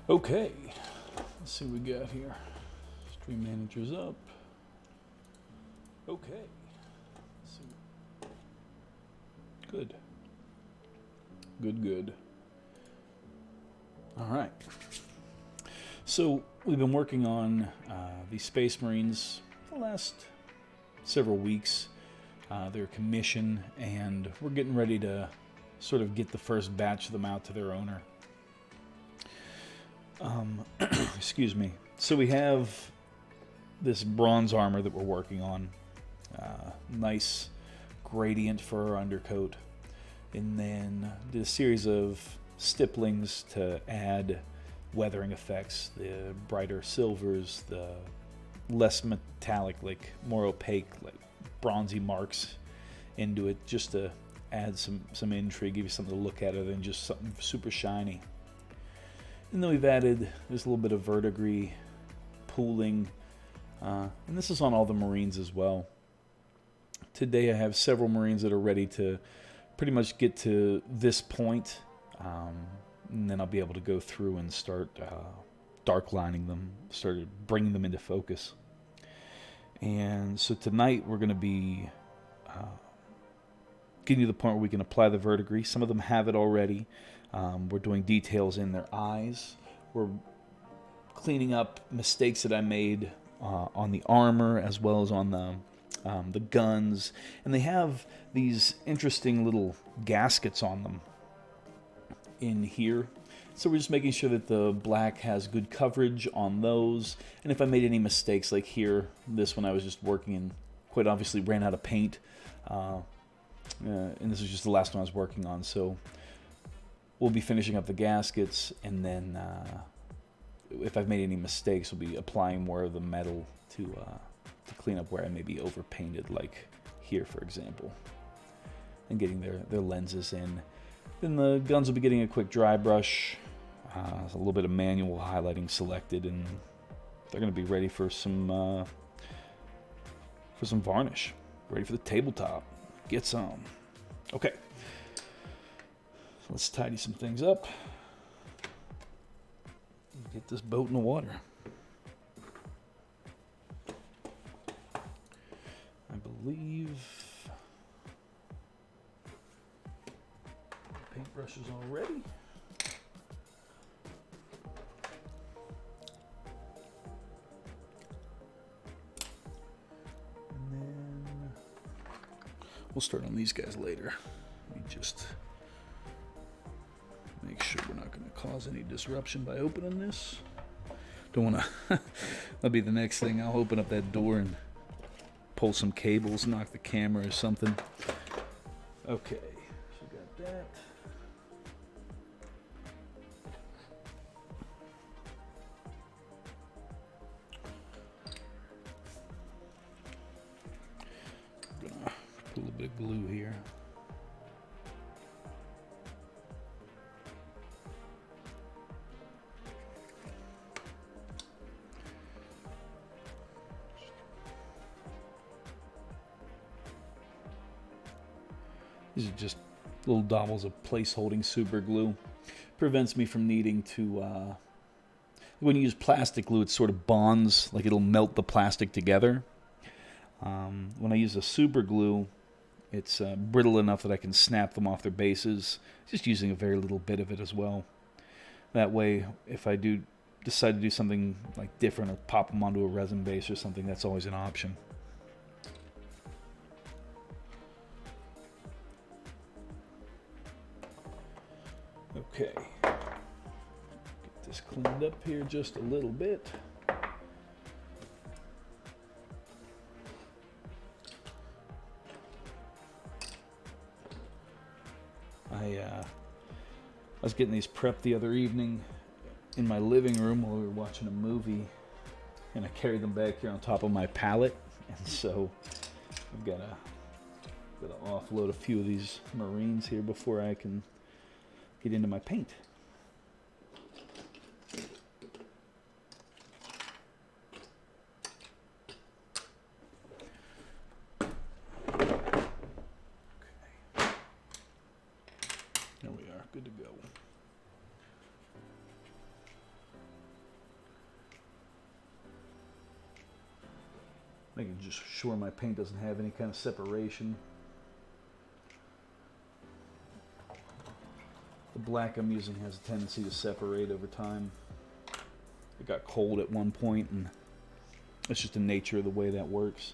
Okay, let's see what we got here. Stream manager's up. Okay. Let's see. Good. Good. All right. So we've been working on these Space Marines for the last several weeks. Their commission, and we're getting ready to sort of get the first batch of them out to their owner. Excuse me. So we have this bronze armor that we're working on. Nice gradient for our undercoat. And then did a series of stipplings to add weathering effects. The brighter silvers, the less metallic, like more opaque, like bronzy marks into it, just to add some intrigue, give you something to look at other than just something super shiny. And then we've added this little bit of verdigris pooling, and this is on all the Marines as well. Today I have several Marines that are ready to pretty much get to this point, and then I'll be able to go through and start dark lining them, start bringing them into focus. And so tonight we're going to be getting to the point where we can apply the verdigris. Some of them have it already. We're doing details in their eyes. We're cleaning up mistakes that I made on the armor as well as on the guns. And they have these interesting little gaskets on them in here. So we're just making sure that the black has good coverage on those. And if I made any mistakes, like here, this one I was just working and quite obviously ran out of paint. And this is just the last one I was working on. So we'll be finishing up the gaskets, and then if I've made any mistakes, we'll be applying more of the metal to clean up where I may be overpainted, like here, for example, and getting their lenses in. Then the guns will be getting a quick dry brush, a little bit of manual highlighting selected, and they're going to be ready for some varnish, ready for the tabletop. Get some. Okay. Let's tidy some things up. Get this boat in the water. I believe paintbrushes all ready. And then we'll start on these guys later. Let me just make sure we're not going to cause any disruption by opening this. Don't want to. That'll be the next thing. I'll open up that door and pull some cables, knock the camera or something. Okay, so got that. I'm gonna put a little bit of glue here. These are just little dabbles of place-holding super glue. Prevents me from needing to... when you use plastic glue, it sort of bonds, like it'll melt the plastic together. When I use a super glue, it's brittle enough that I can snap them off their bases, just using a very little bit of it as well. That way, if I do decide to do something like different or pop them onto a resin base or something, that's always an option. Okay, get this cleaned up here just a little bit. I was getting these prepped the other evening in my living room while we were watching a movie, and I carried them back here on top of my pallet, and so I've got to offload a few of these Marines here before I can get into my paint. There we are, good to go. Making just sure my paint doesn't have any kind of separation. The black I'm using has a tendency to separate over time. It got cold at one point, and it's just the nature of the way that works.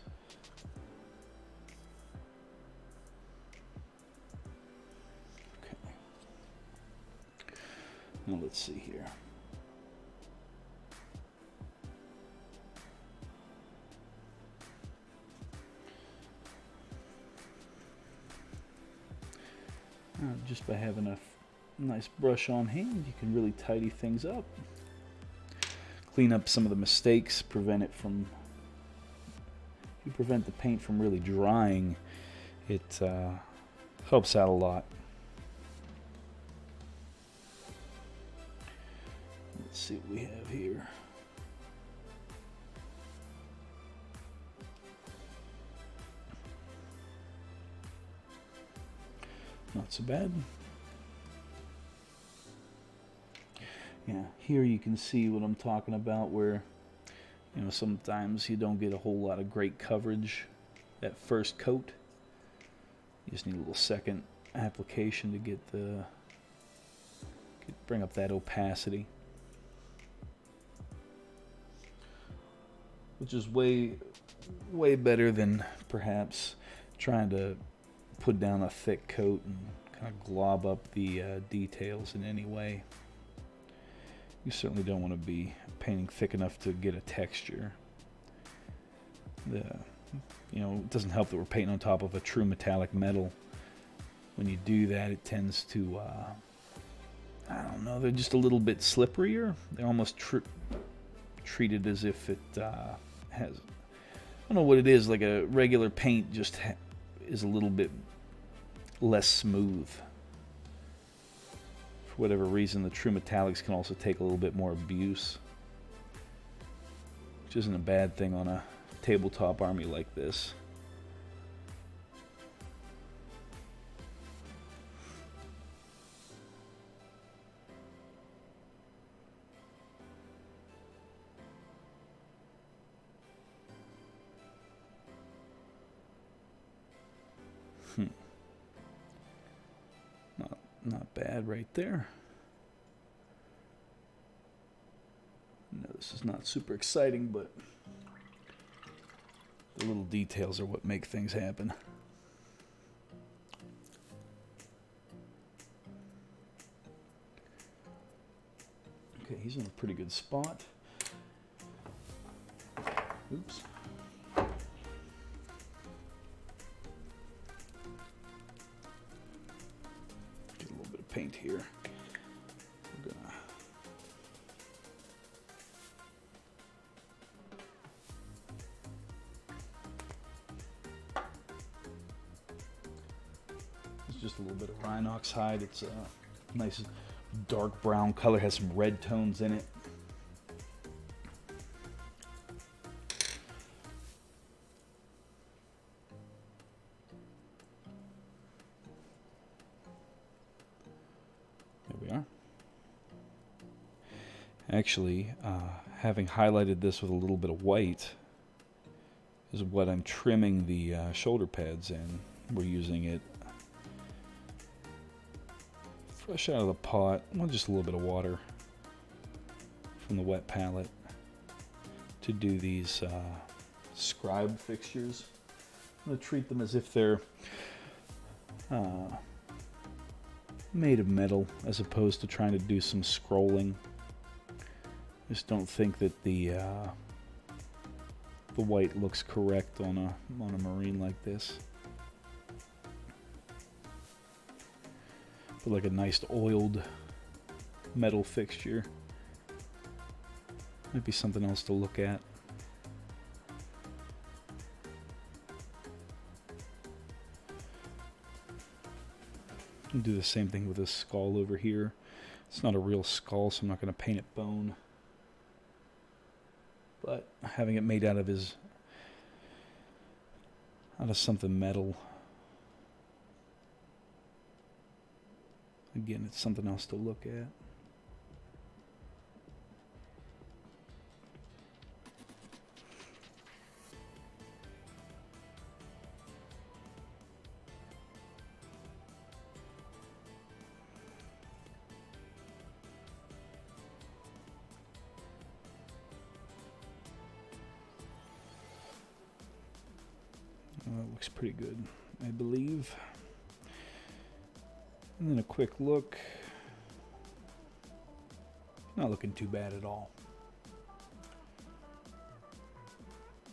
Okay. Now let's see here. Just by having a nice brush on hand, you can really tidy things up. Clean up some of the mistakes, prevent the paint from really drying. It helps out a lot. Let's see what we have here. Not so bad. Yeah, here you can see what I'm talking about, where, you know, sometimes you don't get a whole lot of great coverage that first coat. You just need a little second application to bring up that opacity, which is way better than perhaps trying to put down a thick coat and kind of glob up the details in any way. You certainly don't want to be painting thick enough to get a texture. You know, it doesn't help that we're painting on top of a true metallic metal. When you do that, it tends to, I don't know, they're just a little bit slipperier. They're almost treated as if it has, I don't know what it is, like a regular paint just is a little bit less smooth. For whatever reason, the true metallics can also take a little bit more abuse, which isn't a bad thing on a tabletop army like this. Not bad right there. No, this is not super exciting, but the little details are what make things happen. Okay, he's in a pretty good spot. Oops. Paint here. We're gonna it's just a little bit of Rhinox hide. It's a nice dark brown color, has some red tones in it. Actually, having highlighted this with a little bit of white is what I'm trimming the shoulder pads in. We're using it fresh out of the pot, well, just a little bit of water from the wet palette to do these scribe fixtures. I'm going to treat them as if they're made of metal, as opposed to trying to do some scrolling. Just don't think that the white looks correct on a marine like this. But like a nice oiled metal fixture might be something else to look at. And do the same thing with this skull over here. It's not a real skull, so I'm not going to paint it bone. But having it made out of something metal, again, it's something else to look at. That looks pretty good, I believe. And then a quick look. Not looking too bad at all.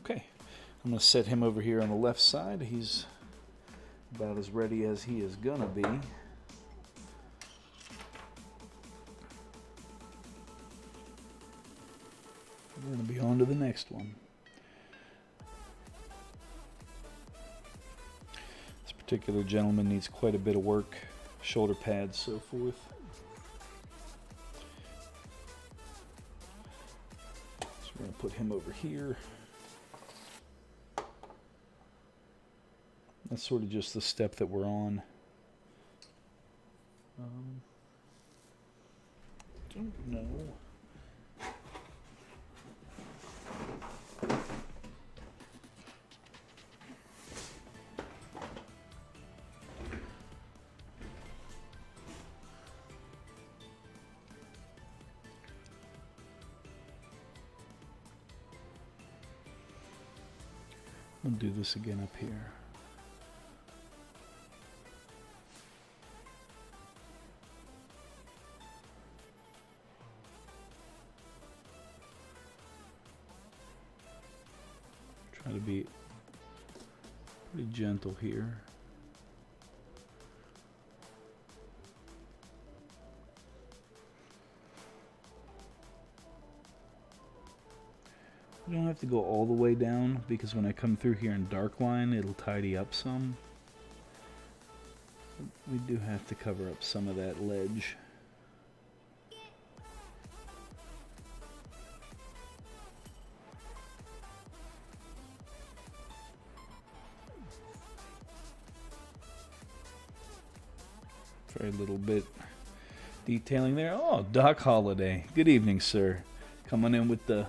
Okay, I'm going to set him over here on the left side. He's about as ready as he is going to be. We're going to be on to the next one. This particular gentleman needs quite a bit of work. Shoulder pads, so forth. So we're going to put him over here. That's sort of just the step that we're on. Don't know. We'll do this again up here. Try to be pretty gentle here. You don't have to go all the way down because when I come through here in dark line, it'll tidy up some. We do have to cover up some of that ledge. Very little bit detailing there. Oh, Doc Holiday. Good evening, sir. Coming in with the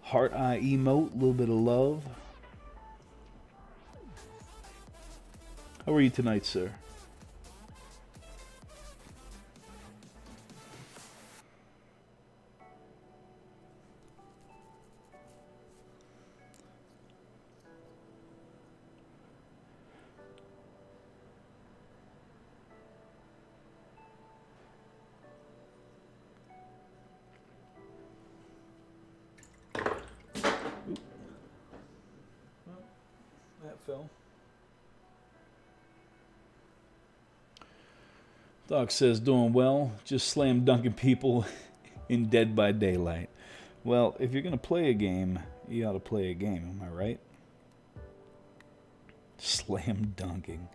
heart eye emote, a little bit of love. How are you tonight, sir? Doc says, doing well, just slam dunking people in Dead by Daylight. Well, if you're going to play a game, you ought to play a game, am I right? Slam dunking.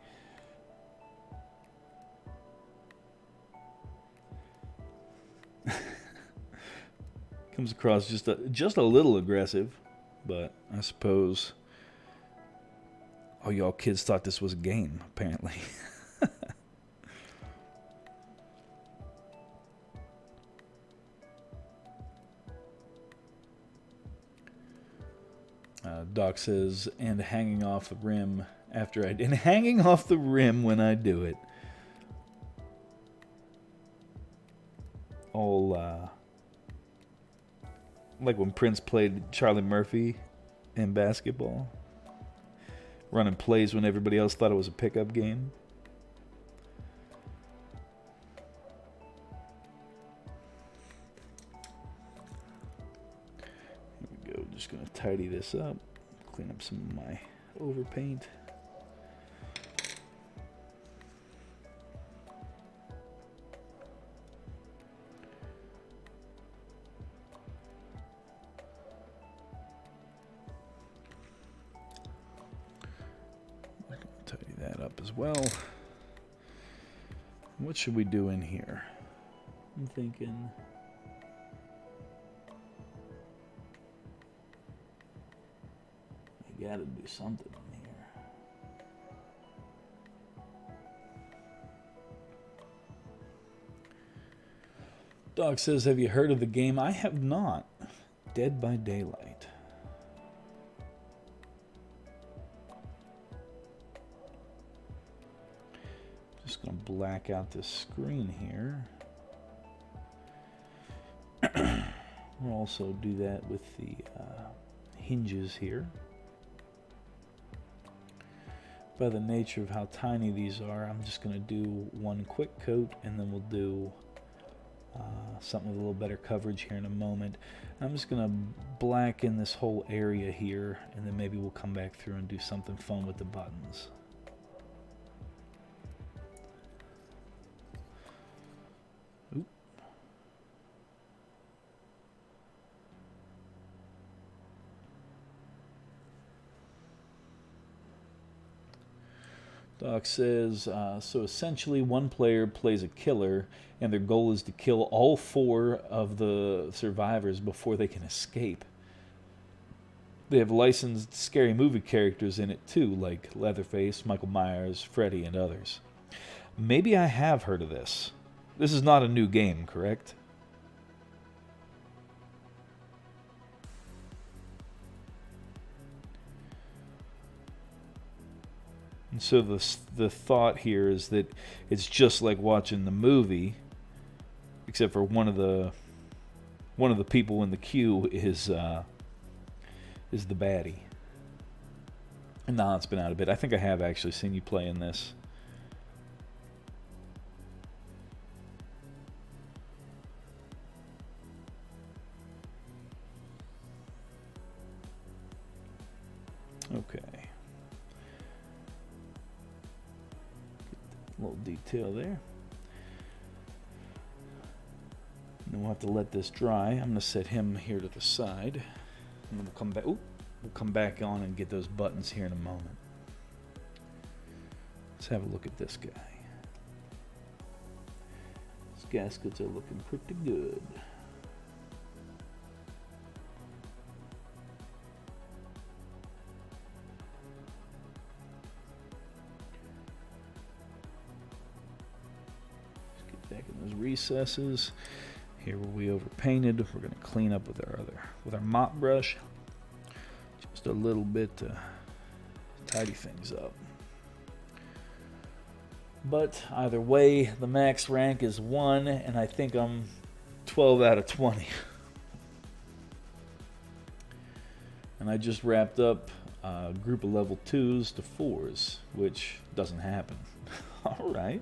Comes across just a little aggressive, but I suppose all y'all kids thought this was a game, apparently. Doc says, and hanging off the rim after and hanging off the rim when I do it. All like when Prince played Charlie Murphy in basketball, running plays when everybody else thought it was a pickup game. Here we go. Just gonna tidy this up. Clean up some of my overpaint. Tidy that up as well. What should we do in here? I'm thinking you gotta do something in here. Dog says, have you heard of the game? I have not. Dead by Daylight. Just gonna black out this screen here. We'll also do that with the hinges here. by the nature of how tiny these are, I'm just going to do one quick coat, and then we'll do something with a little better coverage here in a moment. I'm just going to blacken this whole area here, and then maybe we'll come back through and do something fun with the buttons. Oop. Doc says, so essentially one player plays a killer, and their goal is to kill all 4 of the survivors before they can escape. They have licensed scary movie characters in it too, like Leatherface, Michael Myers, Freddy, and others. Maybe I have heard of this. This is not a new game, correct? And so the thought here is that it's just like watching the movie, except for one of the people in the queue is the baddie. And nah, it's been out a bit. I think I have actually seen you play in this. Okay. A little detail there. And then we'll have to let this dry. I'm going to set him here to the side. And then we'll come back. Ooh, we'll come back on and get those buttons here in a moment. Let's have a look at this guy. His gaskets are looking pretty good. Back in those recesses here where we overpainted, we're going to clean up with our mop brush just a little bit to tidy things up. But either way, the max rank is 1, and I think I'm 12 out of 20. And I just wrapped up a group of level 2s to 4s, which doesn't happen. All right.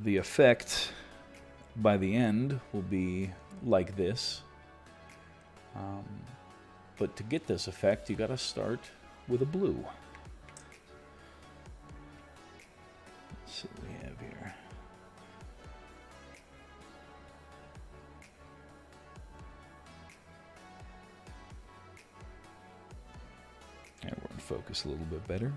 the effect by the end will be like this. But to get this effect, you got to start with a blue. Let's see what we have here. And we're going to focus a little bit better.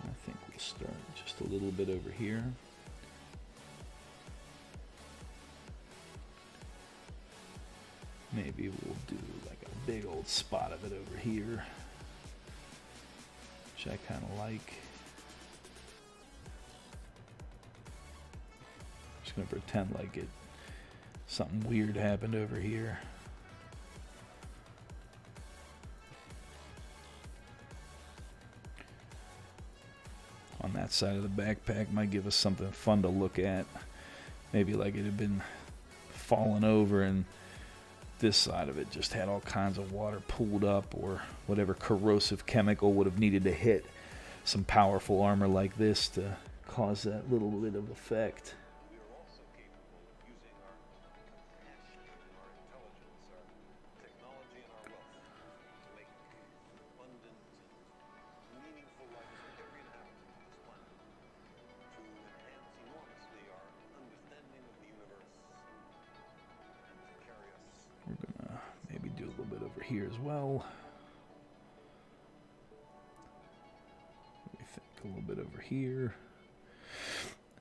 I think we'll start just a little bit over here. Maybe we'll do like a big old spot of it over here, which I kind of like. Just gonna pretend like something weird happened over here. On that side of the backpack might give us something fun to look at. Maybe like it had been fallen over and this side of it just had all kinds of water pooled up, or whatever corrosive chemical would have needed to hit some powerful armor like this to cause that little bit of effect. We are also capable of using our compassion, our intelligence, our technology, and our wealth to make an abundant and meaningful life for every inhabitant of this planet, to enhance enormously our understanding of the universe, and to carry us. We're gonna maybe do a little bit over here as well. We think a little bit over here.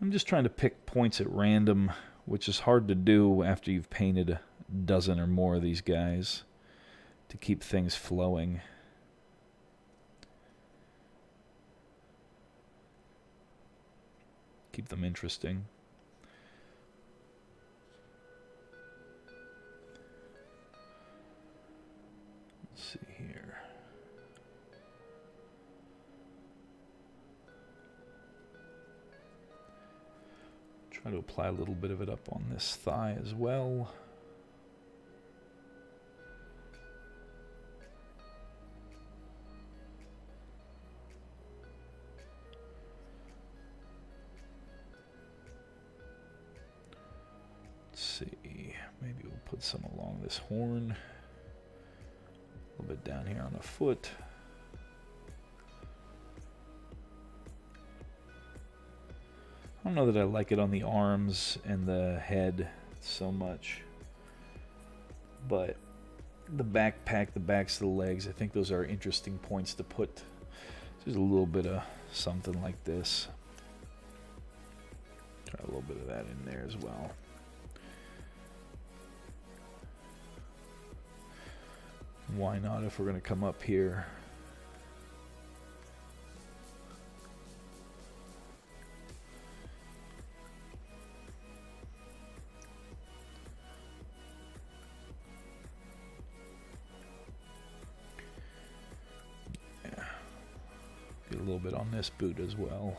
I'm just trying to pick points at random, which is hard to do after you've painted a dozen or more of these guys, to keep things flowing. Keep them interesting. Let's see here. Try to apply a little bit of it up on this thigh as well. Let's see, maybe we'll put some along this horn. A little bit down here on the foot. I don't know that I like it on the arms and the head so much, but the backpack, the backs of the legs, I think those are interesting points to put. Just a little bit of something like this. Try a little bit of that in there as well. Why not, if we're going to come up here? Get a little bit on this boot as well.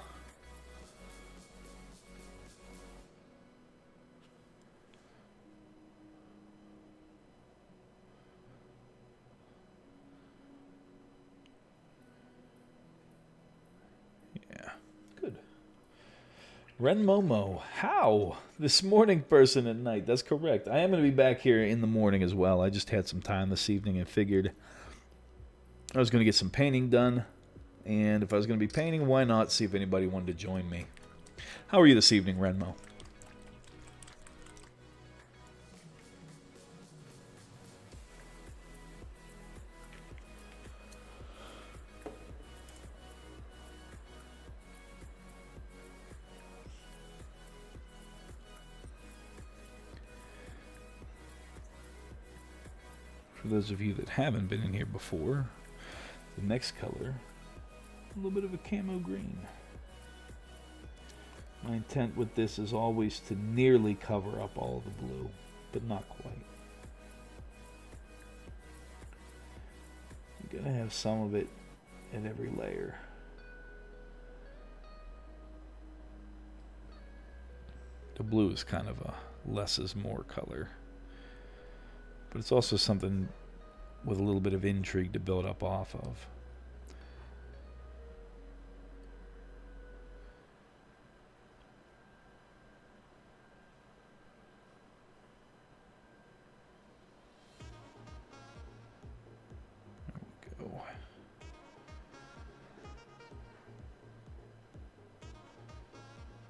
Yeah, good. Ren Momo, how? This morning person at night. That's correct. I am going to be back here in the morning as well. I just had some time this evening and figured I was going to get some painting done. And if I was going to be painting, why not see if anybody wanted to join me? How are you this evening, Renmo? For those of you that haven't been in here before, the next color, a little bit of a camo green. My intent with this is always to nearly cover up all of the blue, but not quite. You're gonna have some of it in every layer. The blue is kind of a less is more color. but it's also something with a little bit of intrigue to build up off of. There we go.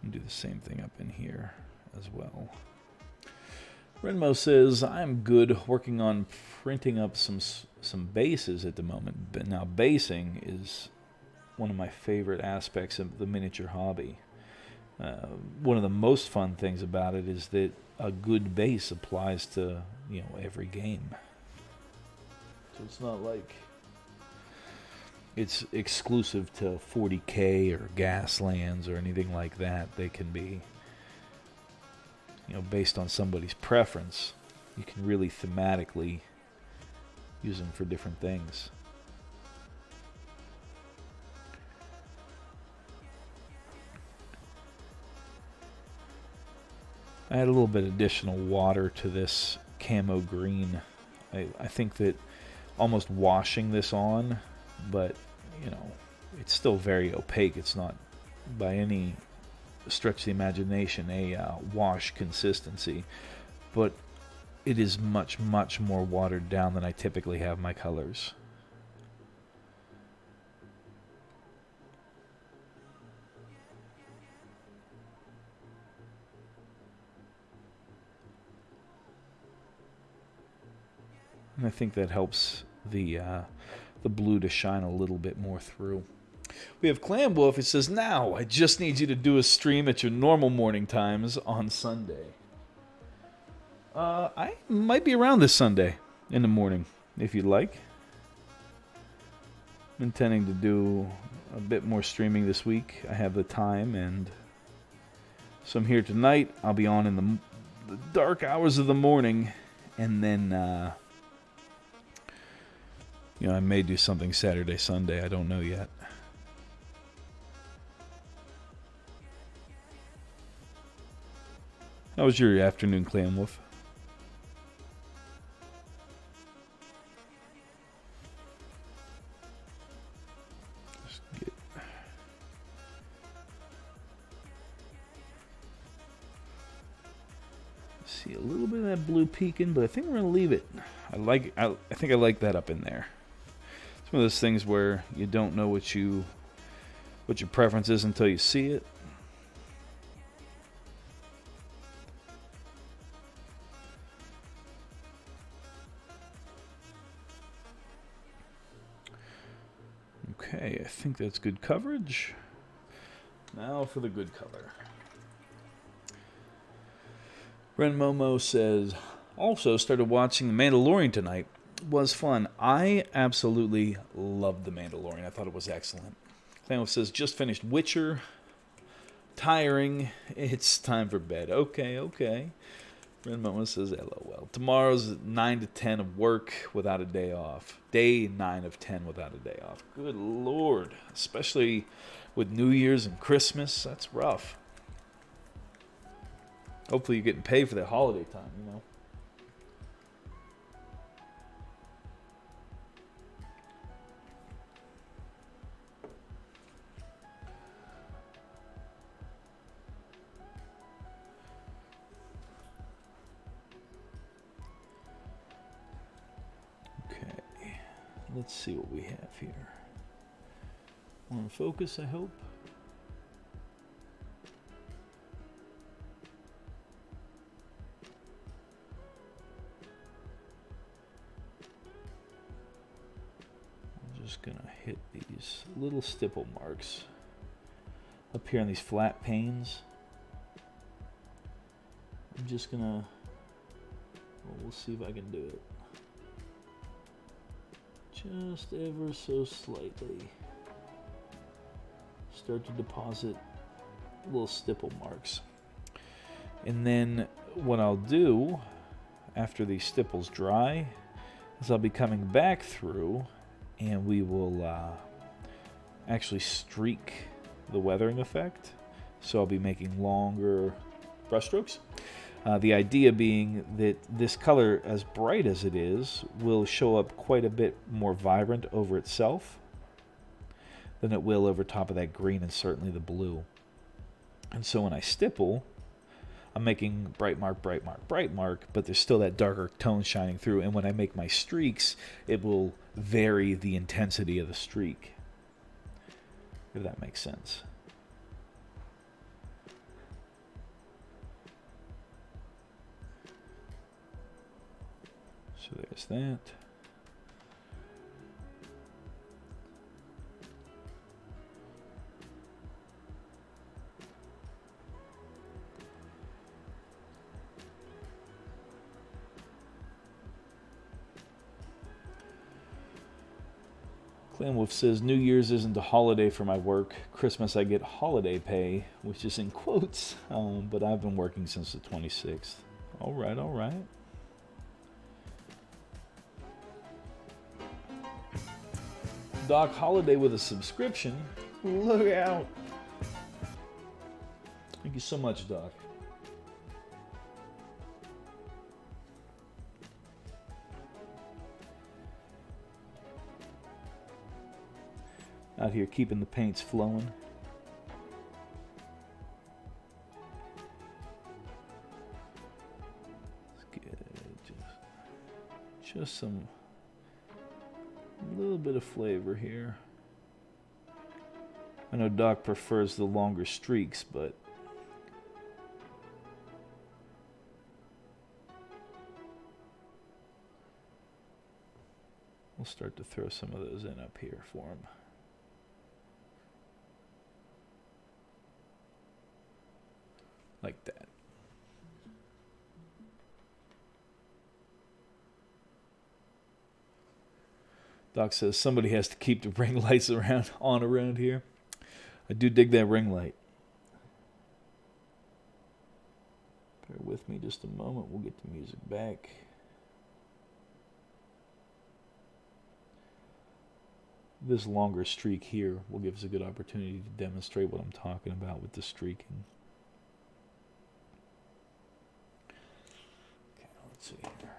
And do the same thing up in here as well. Renmo says, I'm good working on printing up some bases at the moment. But now basing is one of my favorite aspects of the miniature hobby. One of the most fun things about it is that a good base applies to, every game. So it's not like it's exclusive to 40K or Gaslands or anything like that. They can be, based on somebody's preference. You can really thematically use them for different things. I had a little bit additional water to this camo green. I think that almost washing this on, but it's still very opaque. It's not by any stretch of the imagination a wash consistency, but it is much, much more watered down than I typically have my colors. And I think that helps the blue to shine a little bit more through. We have Clam Wolf. It says, now, I just need you to do a stream at your normal morning times on Sunday. I might be around this Sunday in the morning, if you'd like. I'm intending to do a bit more streaming this week. I have the time, and so I'm here tonight. I'll be on in the dark hours of the morning, and then, I may do something Saturday, Sunday. I don't know yet. How was your afternoon, Clam Wolf? See a little bit of that blue peeking, but I think we're gonna leave it. I think I like that up in there. It's one of those things where you don't know what your preference is until you see it. Okay, I think that's good coverage. Now for the good color. Ren Momo says, also started watching The Mandalorian tonight. Was fun. I absolutely loved The Mandalorian. I thought it was excellent. Clamo says, just finished Witcher. Tiring. It's time for bed. Okay. Ren Momo says, LOL. Tomorrow's 9 to 10 of work without a day off. Day 9 of 10 without a day off. Good Lord. Especially with New Year's and Christmas. That's rough. Hopefully you're getting paid for that holiday time, Okay. Let's see what we have here. On focus, I hope. Just gonna hit these little stipple marks up here on these flat panes. I'm just gonna, we'll see if I can do it. Just ever so slightly. Start to deposit little stipple marks. And then what I'll do after these stipples dry is I'll be coming back through and we will actually streak the weathering effect. So I'll be making longer brush strokes. The idea being that this color, as bright as it is, will show up quite a bit more vibrant over itself than it will over top of that green and certainly the blue. And so when I stipple, I'm making bright mark, bright mark, bright mark, but there's still that darker tone shining through. And when I make my streaks, it will vary the intensity of the streak, if that makes sense. So there's that. Clanwolf says, New Year's isn't a holiday for my work. Christmas I get holiday pay, which is in quotes, but I've been working since the 26th. All right, all right. Doc Holiday with a subscription. Look out. Thank you so much, Doc. Out here keeping the paints flowing. Let's get just some, a little bit of flavor here. I know Doc prefers the longer streaks, but we'll start to throw some of those in up here for him. Like that. Doc says somebody has to keep the ring lights around here. I do dig that ring light. Bear with me just a moment. We'll get the music back. This longer streak here will give us a good opportunity to demonstrate what I'm talking about with the streaking. Okay, let's see here.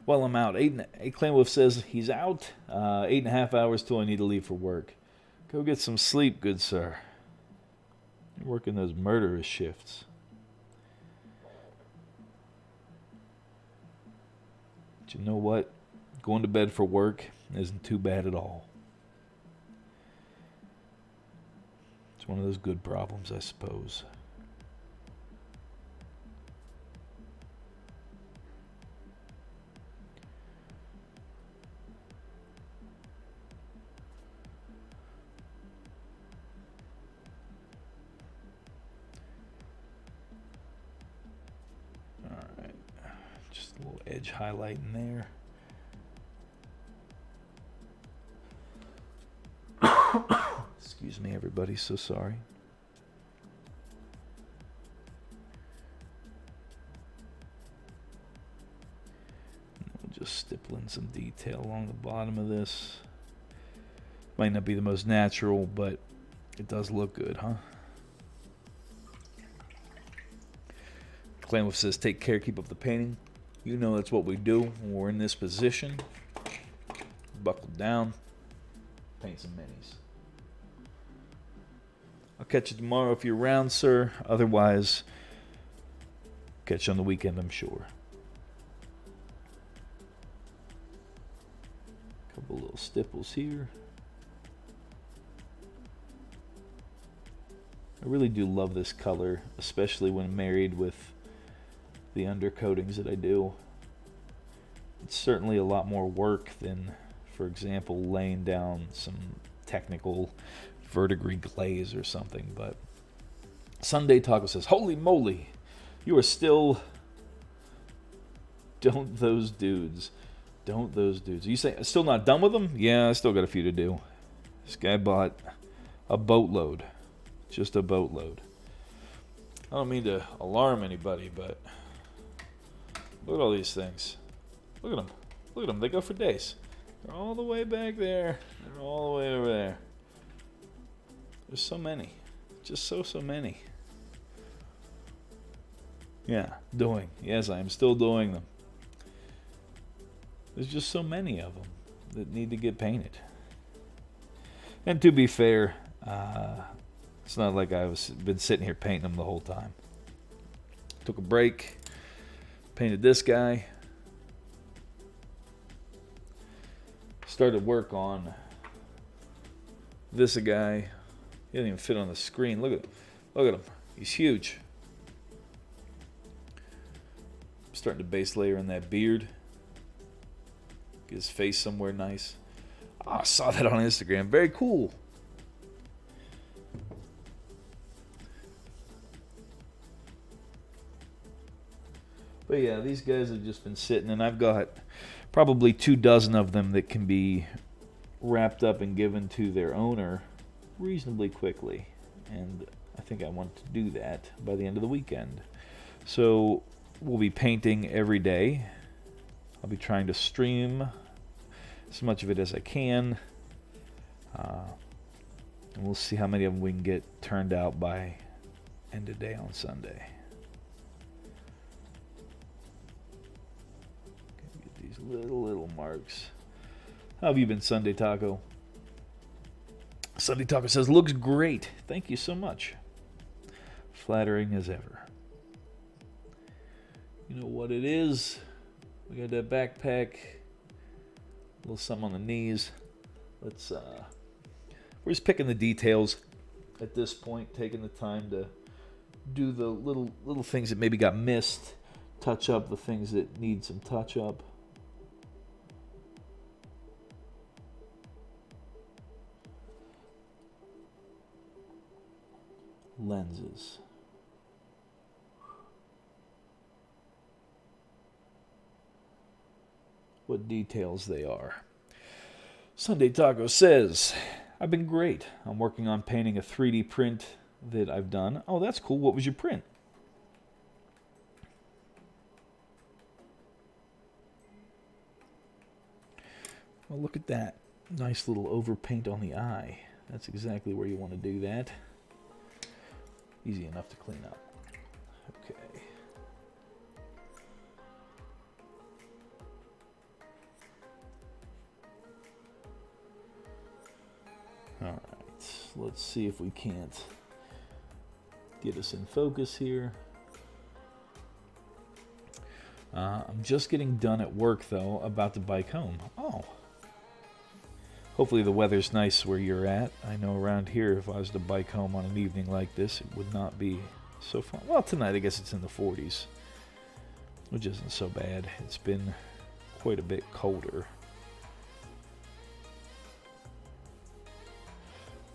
Well, I'm out. Clanwolf says he's out. 8.5 hours till I need to leave for work. Go get some sleep, good sir. You're working those murderous shifts. But you know what? Going to bed for work isn't too bad at all. It's one of those good problems, I suppose. Edge highlight in there. Excuse me, everybody. So sorry. We'll just stipple in some detail along the bottom of this. Might not be the most natural, but it does look good, huh? Clanwolf says, take care, keep up the painting. You know that's what we do when we're in this position. Buckle down, paint some minis. I'll catch you tomorrow if you're around, sir. Otherwise, catch you on the weekend, I'm sure. Couple little stipples here. I really do love this color, especially when married with the undercoatings that I do. It's certainly a lot more work than, for example, laying down some technical verdigris glaze or something. But Sunday Taco says, holy moly, you are still... Don't those dudes. You say, still not done with them? Yeah, I still got a few to do. This guy bought a boatload. Just a boatload. I don't mean to alarm anybody, but look at all these things. Look at them. Look at them. They go for days. They're all the way back there. They're all the way over there. There's so many. Just so many. Yeah, doing. Yes, I am still doing them. There's just so many of them that need to get painted. And to be fair, it's not like I've been sitting here painting them the whole time. Took a break, painted this guy, started work on this guy. He doesn't even fit on the screen. Look at him. He's huge. Starting to base layer in that beard. Get his face somewhere nice. Oh, I saw that on Instagram. Very cool. But yeah, these guys have just been sitting, and I've got probably 24 of them that can be wrapped up and given to their owner reasonably quickly. And I think I want to do that by the end of the weekend. So we'll be painting every day. I'll be trying to stream as much of it as I can. And we'll see how many of them we can get turned out by end of day on Sunday. Get these little marks. How have you been, Sunday Taco? Sunday Taco says, looks great. Thank you so much. Flattering as ever. You know what it is? We got that backpack. A little something on the knees. We're just picking the details at this point, taking the time to do the little things that maybe got missed, touch up the things that need some touch up. Lenses. What details they are. Sunday Taco says, I've been great. I'm working on painting a 3D print that I've done. Oh, that's cool. What was your print? Well, look at that. Nice little overpaint on the eye. That's exactly where you want to do that. Easy enough to clean up. Okay. Alright, let's see if we can't get us in focus here. I'm just getting done at work, though, about to bike home. Oh. Hopefully the weather's nice where you're at. I know around here, if I was to bike home on an evening like this, it would not be so fun. Well, tonight I guess it's in the 40s, which isn't so bad. It's been quite a bit colder.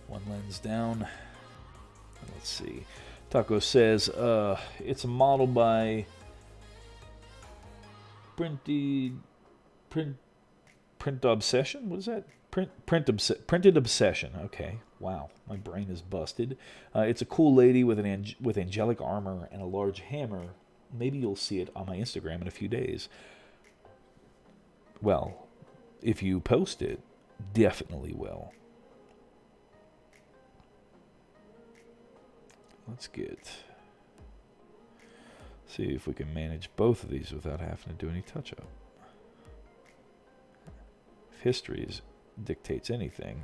One lens down. Let's see. Taco says it's a model by Print Obsession. What is that? Printed Obsession. Okay. Wow, my brain is busted. It's a cool lady with with angelic armor and a large hammer. Maybe you'll see it on my Instagram in a few days. Well, if you post it, definitely will. Let's see if we can manage both of these without having to do any touch-up. If history dictates anything,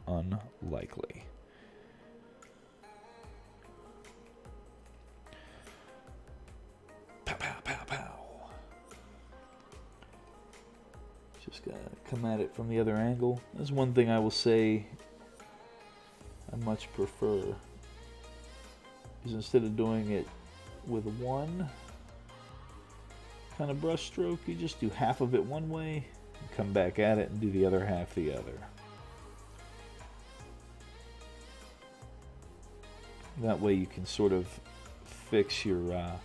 unlikely. Pow, pow, pow, pow. Just gotta come at it from the other angle. That's one thing I will say I much prefer. Is instead of doing it with one kind of brush stroke, you just do half of it one way and come back at it and do the other half the other. That way you can sort of fix your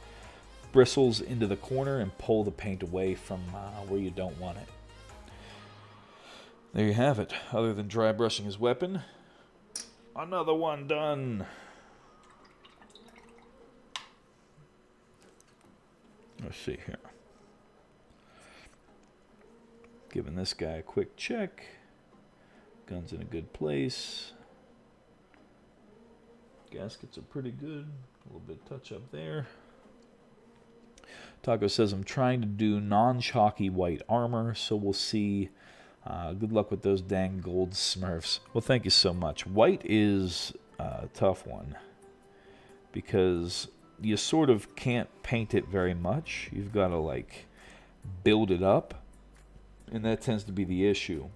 bristles into the corner and pull the paint away from where you don't want it. There you have it. Other than dry brushing his weapon, another one done. Let's see here. Giving this guy a quick check. Gun's in a good place. Gaskets are pretty good. A little bit of touch up there. Taco says, I'm trying to do non-chalky white armor, so we'll see. Good luck with those dang gold smurfs. Well, thank you so much. White is a tough one because you sort of can't paint it very much. You've got to, like, build it up, and that tends to be the issue.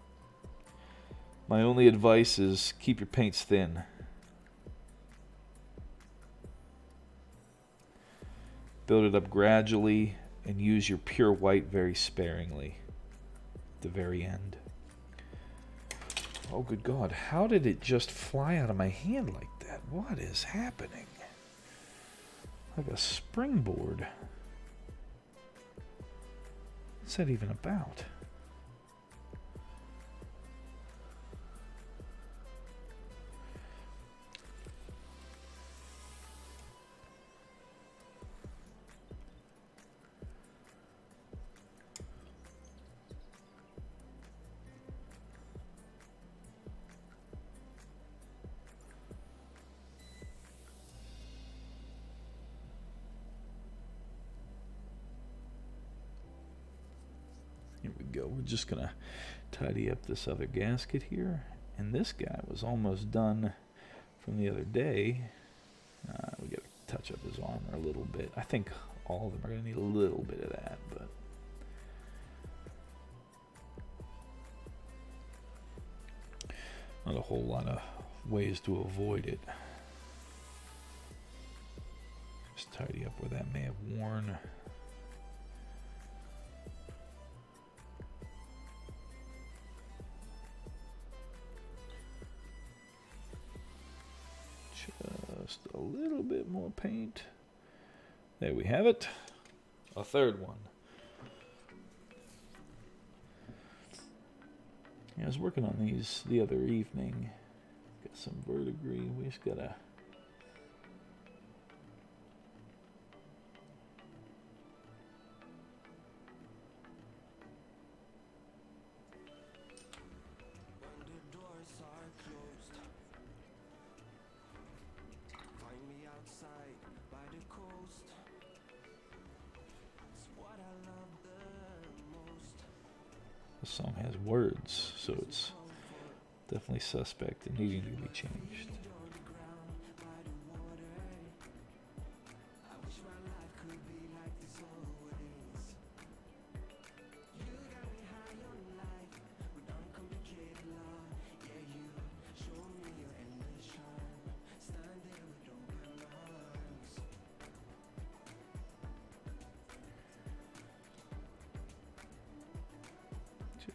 My only advice is keep your paints thin. Build it up gradually and use your pure white very sparingly at the very end. Oh, good God. How did it just fly out of my hand like that? What is happening? Like a springboard. What's that even about? Here we go. We're just going to tidy up this other gasket here. And this guy was almost done from the other day. We got to touch up his armor a little bit. I think all of them are going to need a little bit of that, but not a whole lot of ways to avoid it. Just tidy up where that may have worn. Just a little bit more paint. There we have it. A third one. Yeah, I was working on these the other evening. Got some verdigris. We just gotta This song has words, so it's definitely suspect and needing to be changed.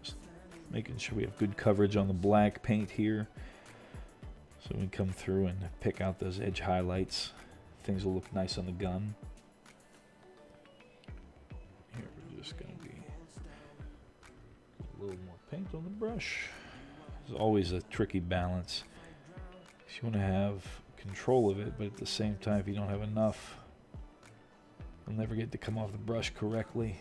Just making sure we have good coverage on the black paint here, so we can come through and pick out those edge highlights. Things will look nice on the gun. Here we're just going to be a little more paint on the brush. There's always a tricky balance. You want to have control of it, but at the same time, if you don't have enough, you'll never get to come off the brush correctly.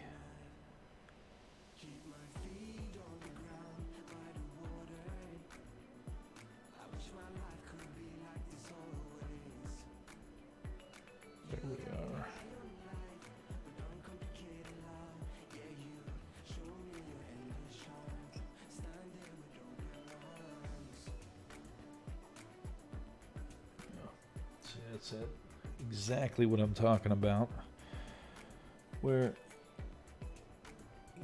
There we are. See, that's it. Exactly what I'm talking about. Where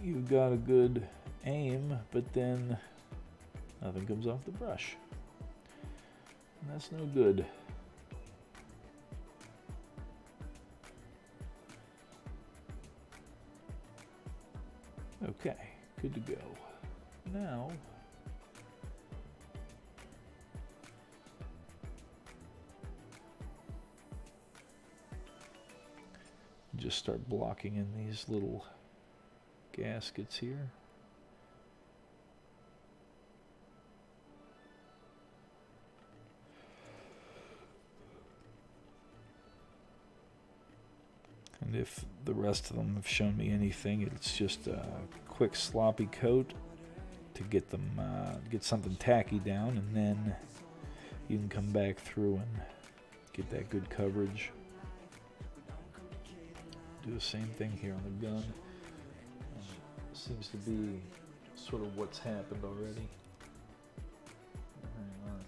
you got a good aim, but then nothing comes off the brush. And that's no good. Okay, good to go. Now, just start blocking in these little gaskets here. And if the rest of them have shown me anything, it's just a quick sloppy coat to get them get something tacky down, and then you can come back through and get that good coverage. Do the same thing here on the gun. Seems to be sort of what's happened already. Hang on.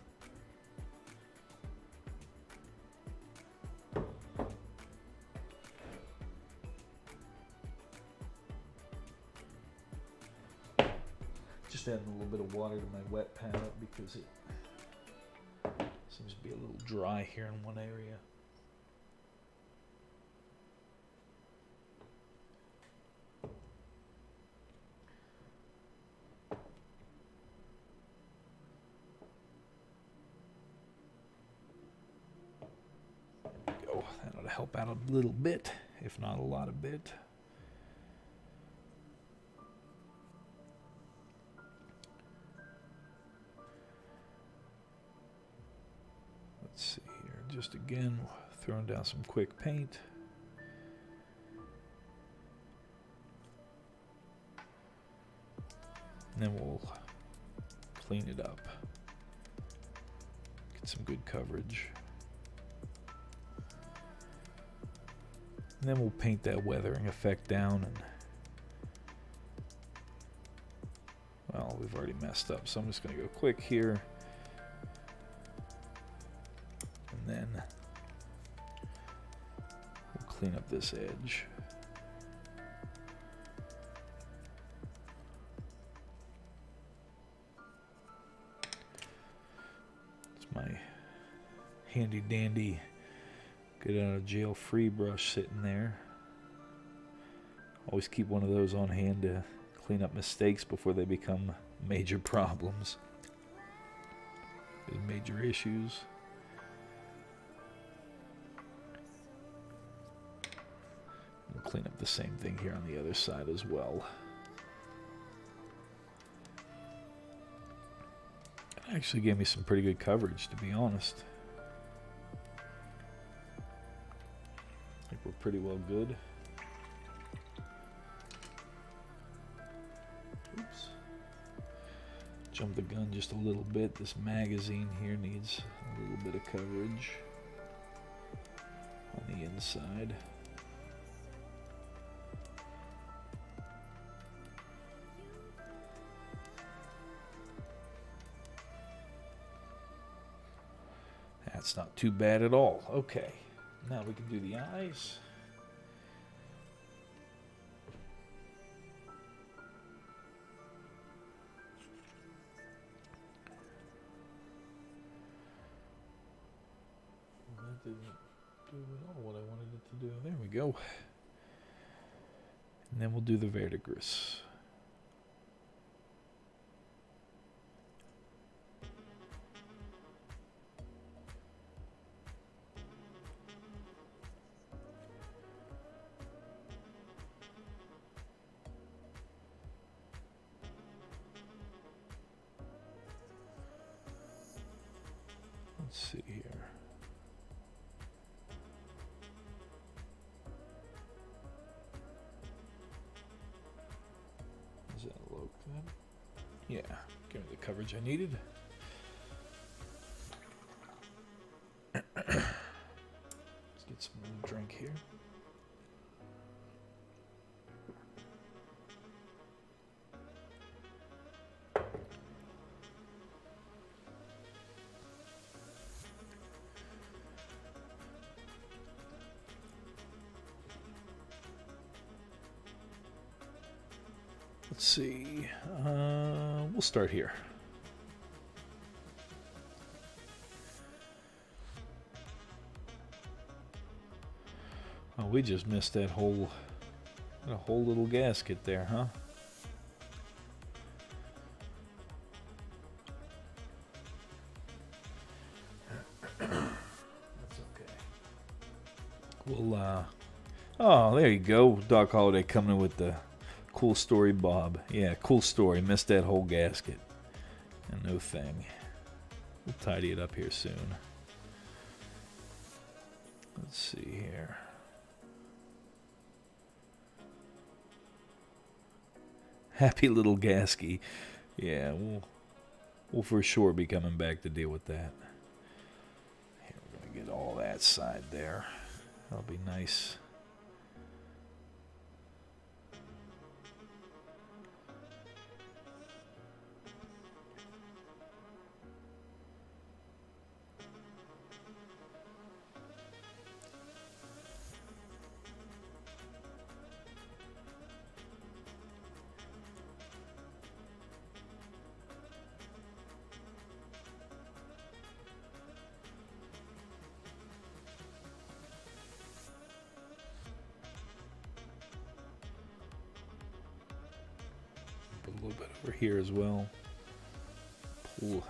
Just adding a little bit of water to my wet palette because it seems to be a little dry here in one area. There we go. That ought to help out a little bit, if not a lot of bit. Let's see here. Just again, throwing down some quick paint. And then we'll clean it up. Get some good coverage. And then we'll paint that weathering effect down. And well, we've already messed up, so I'm just going to go quick here. And then we'll clean up this edge. It's my handy dandy get out of jail free brush sitting there. Always keep one of those on hand to clean up mistakes before they become major problems. Major issues. We'll clean up the same thing here on the other side as well. It actually gave me some pretty good coverage, to be honest. I think we're pretty well good. Oops. Jump the gun just a little bit. This magazine here needs a little bit of coverage on the inside. That's not too bad at all. Okay, now we can do the eyes. That didn't do at all what I wanted it to do. There we go. And then we'll do the verdigris. Let's see here. Does that look good? Yeah, give me the coverage I needed. Let's get some drink here. Let's see. We'll start here. Oh, we just missed that whole little gasket there, huh? That's okay. We'll oh, there you go. Doc Holliday coming in with the cool story, Bob. Yeah, cool story. Missed that whole gasket. And no thing. We'll tidy it up here soon. Let's see here. Happy little Gasky. Yeah, we'll for sure be coming back to deal with that. Here, we're going to get all that side there. That'll be nice. A little bit over here as well. Pull.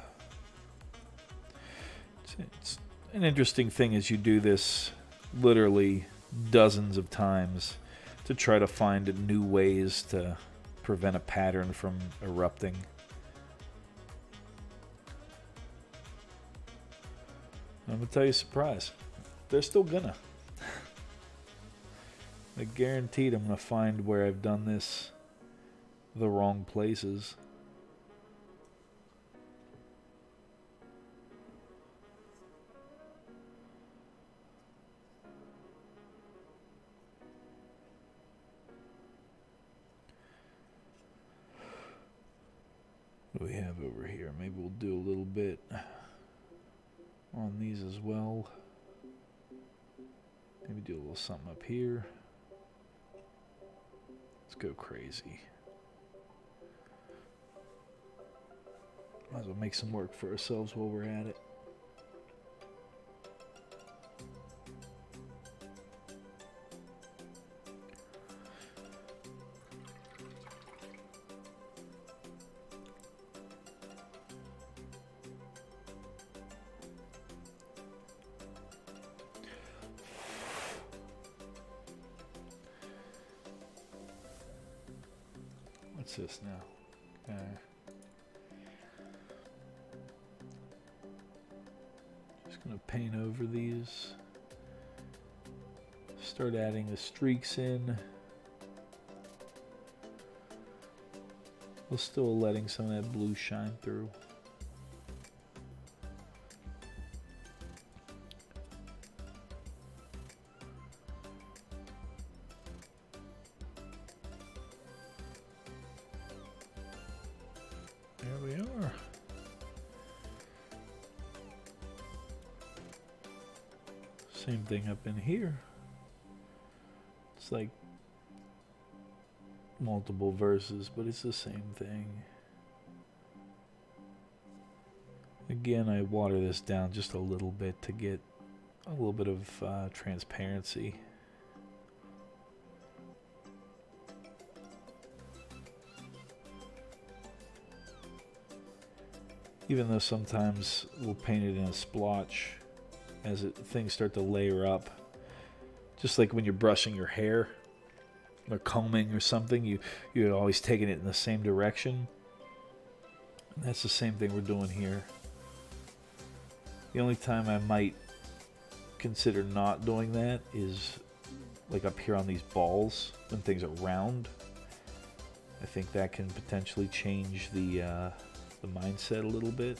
It's an interesting thing as you do this literally dozens of times to try to find new ways to prevent a pattern from erupting. I'm gonna tell you a surprise. They're still gonna. I guaranteed I'm gonna find where I've done this the wrong places. What do we have over here? Maybe we'll do a little bit on these as well. Maybe do a little something up here. Let's go crazy. Might as well make some work for ourselves while we're at it. What's this now? Just gonna paint over these. Start adding the streaks in. While still letting some of that blue shine through. There we are. Same thing up in here. It's like multiple verses, but it's the same thing. Again, I water this down just a little bit to get a little bit of transparency. Even though sometimes we'll paint it in a splotch as things start to layer up. Just like when you're brushing your hair or combing or something, you're always taking it in the same direction. And that's the same thing we're doing here. The only time I might consider not doing that is like up here on these balls when things are round. I think that can potentially change the mindset a little bit.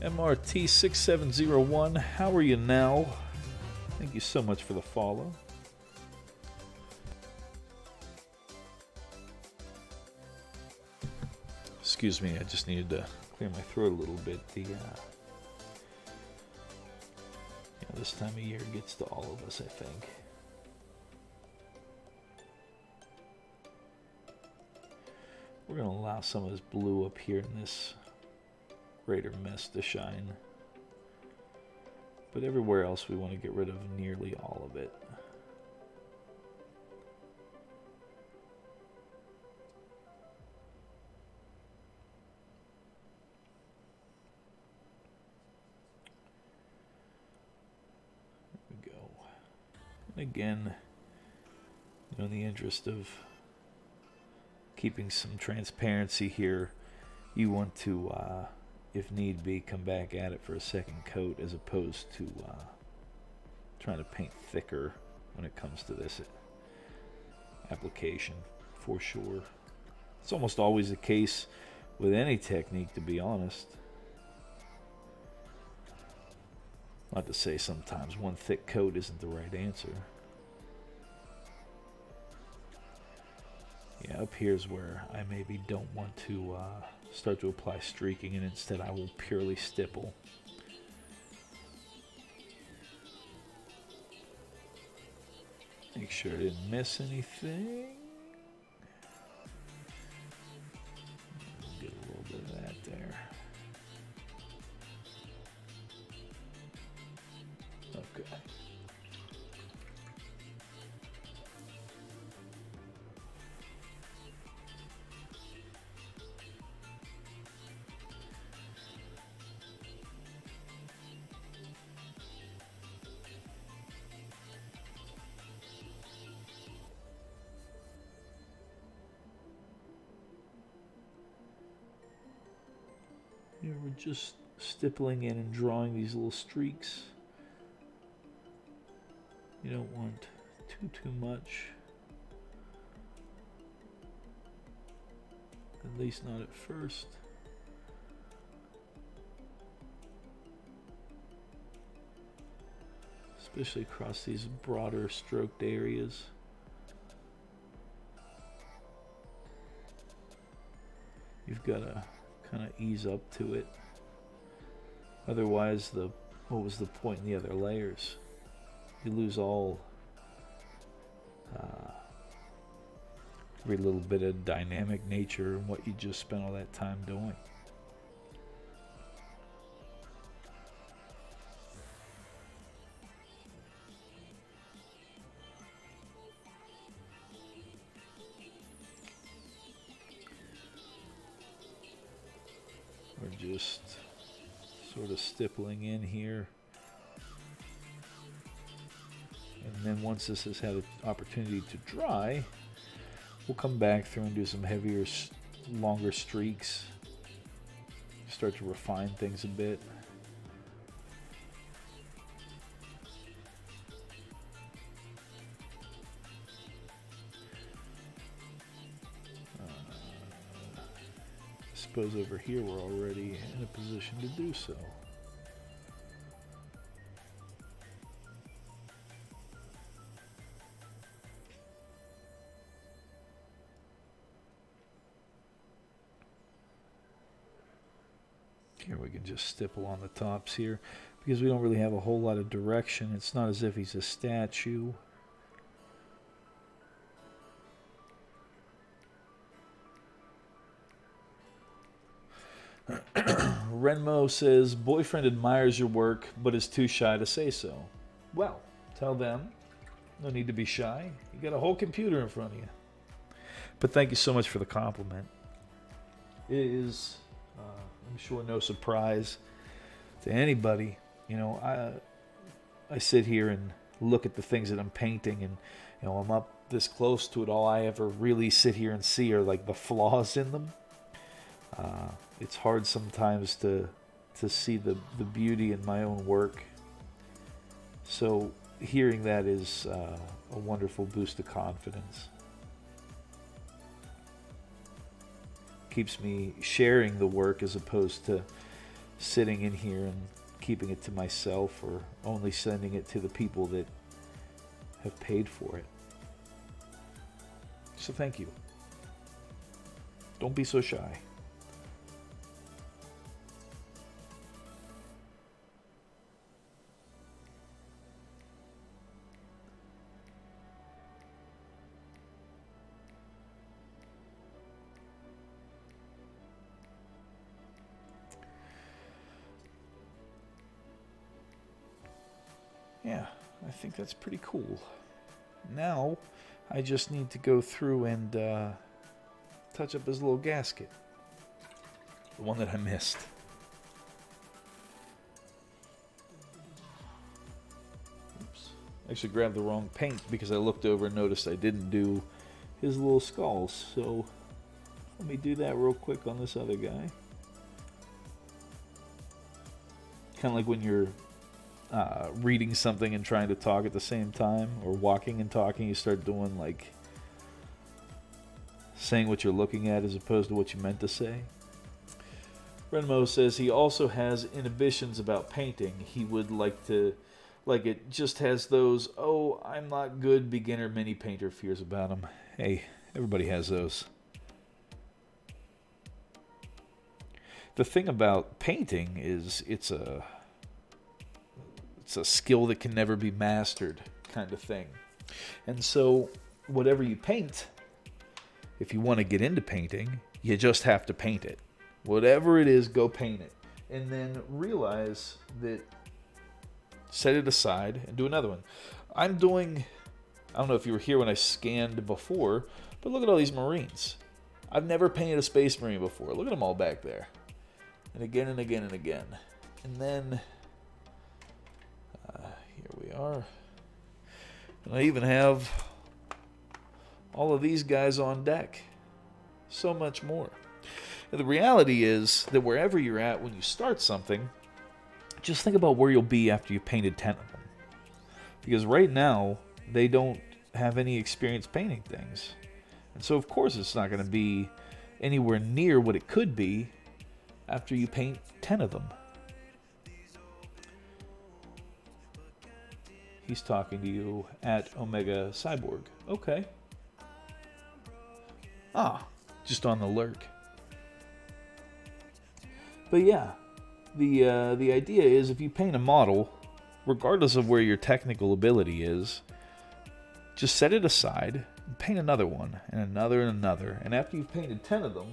MRT6701, how are you now? Thank you so much for the follow. Excuse me, I just needed to clear my throat a little bit. This time of year gets to all of us, I think. We're going to allow some of this blue up here in this greater mist to shine. But everywhere else we want to get rid of nearly all of it. There we go. And again, in the interest of keeping some transparency here, you want to if need be, come back at it for a second coat as opposed to trying to paint thicker when it comes to this. application for sure. It's almost always the case with any technique, to be honest. Not to say sometimes one thick coat isn't the right answer. Yeah, up here's where I maybe don't want to start to apply streaking, and instead I will purely stipple. Make sure I didn't miss anything. Get a little bit of that there. Okay. Here we're just stippling in and drawing these little streaks. You don't want too much. At least not at first. Especially across these broader stroked areas. You've got to kind of ease up to it. Otherwise, what was the point in the other layers? You lose all every little bit of dynamic nature and what you just spent all that time doing. We're just sort of stippling in here. And then once this has had an opportunity to dry, we'll come back through and do some heavier, longer streaks. Start to refine things a bit. I suppose over here we're already in a position to do so. Here we can just stipple on the tops here because we don't really have a whole lot of direction. It's not as if he's a statue. Renmo says, boyfriend admires your work but is too shy to say so. Well, tell them. No need to be shy. You got a whole computer in front of you. But thank you so much for the compliment. It is, I'm sure, no surprise to anybody. You know, I sit here and look at the things that I'm painting, and you know, I'm up this close to it. All I ever really sit here and see are like the flaws in them. It's hard sometimes to see the beauty in my own work. So hearing that is a wonderful boost of confidence. Keeps me sharing the work as opposed to sitting in here and keeping it to myself or only sending it to the people that have paid for it. So thank you. Don't be so shy. Yeah, I think that's pretty cool. Now, I just need to go through and touch up his little gasket. The one that I missed. Oops. I actually grabbed the wrong paint because I looked over and noticed I didn't do his little skulls. So, let me do that real quick on this other guy. Kind of like when you're reading something and trying to talk at the same time, or walking and talking, you start doing like saying what you're looking at as opposed to what you meant to say. Renmo says he also has inhibitions about painting. He would like to, like it just has those, oh, I'm not good beginner mini painter fears about him. Hey, everybody has those. The thing about painting is it's a skill that can never be mastered kind of thing. And so whatever you paint, if you want to get into painting, you just have to paint it. Whatever it is, go paint it. And then realize that, set it aside and do another one. I don't know if you were here when I scanned before, but look at all these Marines. I've never painted a Space Marine before. Look at them all back there. And again and again and again. And then, here we are. And I even have all of these guys on deck. So much more. And the reality is that wherever you're at when you start something, just think about where you'll be after you've painted 10 of them. Because right now, they don't have any experience painting things. And so of course it's not going to be anywhere near what it could be after you paint 10 of them. He's talking to you at Omega Cyborg. Okay. Just on the lurk. But yeah, the idea is if you paint a model, regardless of where your technical ability is, just set it aside and paint another one and another and another. And after you've painted 10 of them,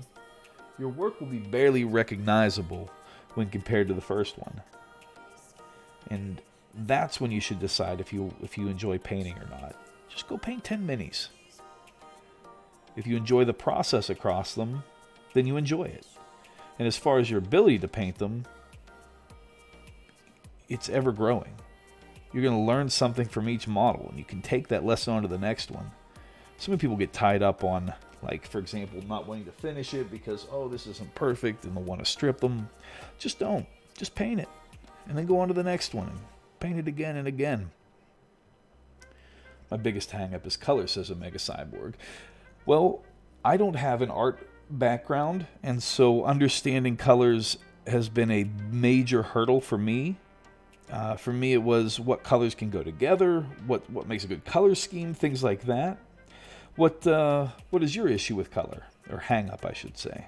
your work will be barely recognizable when compared to the first one. And that's when you should decide if you enjoy painting or not. Just go paint 10 minis. If you enjoy the process across them, then you enjoy it. And as far as your ability to paint them, it's ever growing. You're going to learn something from each model, and you can take that lesson on to the next one. So many people get tied up on, like, for example, not wanting to finish it because, oh, this isn't perfect, and they'll want to strip them. Just don't. Just paint it. And then go on to the next one, and paint it again and again. My biggest hang-up is color, says Omega Cyborg. Well, I don't have an art background, and so understanding colors has been a major hurdle for me. For me, it was what colors can go together, what makes a good color scheme, things like that. What is your issue with color, or hang up, I should say?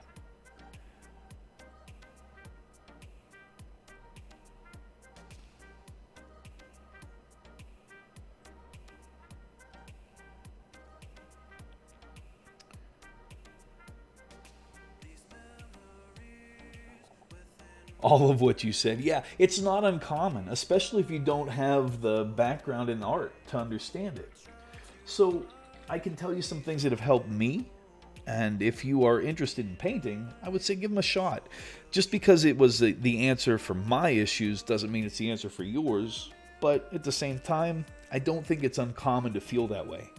All of what you said. Yeah, it's not uncommon, especially if you don't have the background in art to understand it. So I can tell you some things that have helped me, and if you are interested in painting, I would say give them a shot. Just because it was the answer for my issues doesn't mean it's the answer for yours, but at the same time, I don't think it's uncommon to feel that way.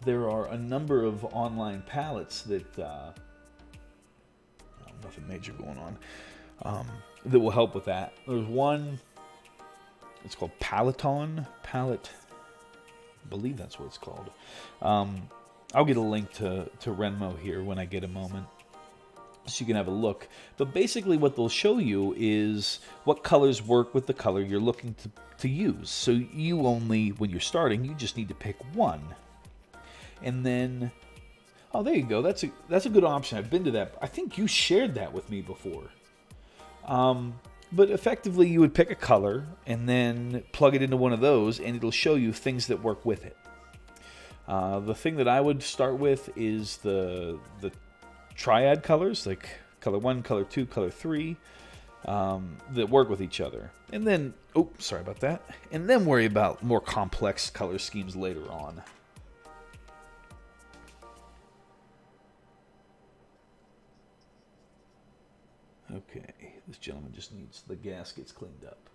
There are a number of online palettes that, nothing major going on, that will help with that. There's one, it's called Paleton, I believe that's what it's called. I'll get a link to Renmo here when I get a moment, so you can have a look. But basically what they'll show you is what colors work with the color you're looking to use. So you only, when you're starting, you just need to pick one. And then, oh, there you go. That's a good option. I've been to that. I think you shared that with me before. But effectively, you would pick a color and then plug it into one of those, and it'll show you things that work with it. The thing that I would start with is the triad colors, like color 1, color 2, color 3, that work with each other. And then, oh, sorry about that. And then worry about more complex color schemes later on. Okay, this gentleman just needs the gaskets cleaned up.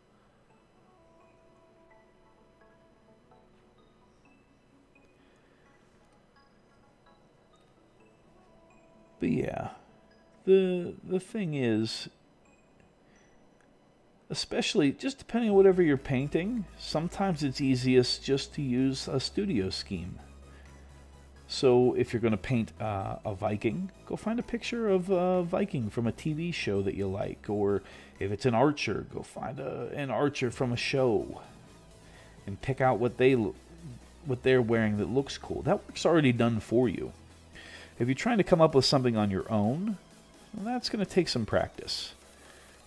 But yeah, the thing is, especially just depending on whatever you're painting, sometimes it's easiest just to use a studio scheme. So if you're going to paint a Viking, go find a picture of a Viking from a TV show that you like. Or if it's an archer, go find an archer from a show and pick out what they're wearing that looks cool. That work's already done for you. If you're trying to come up with something on your own, well, that's going to take some practice.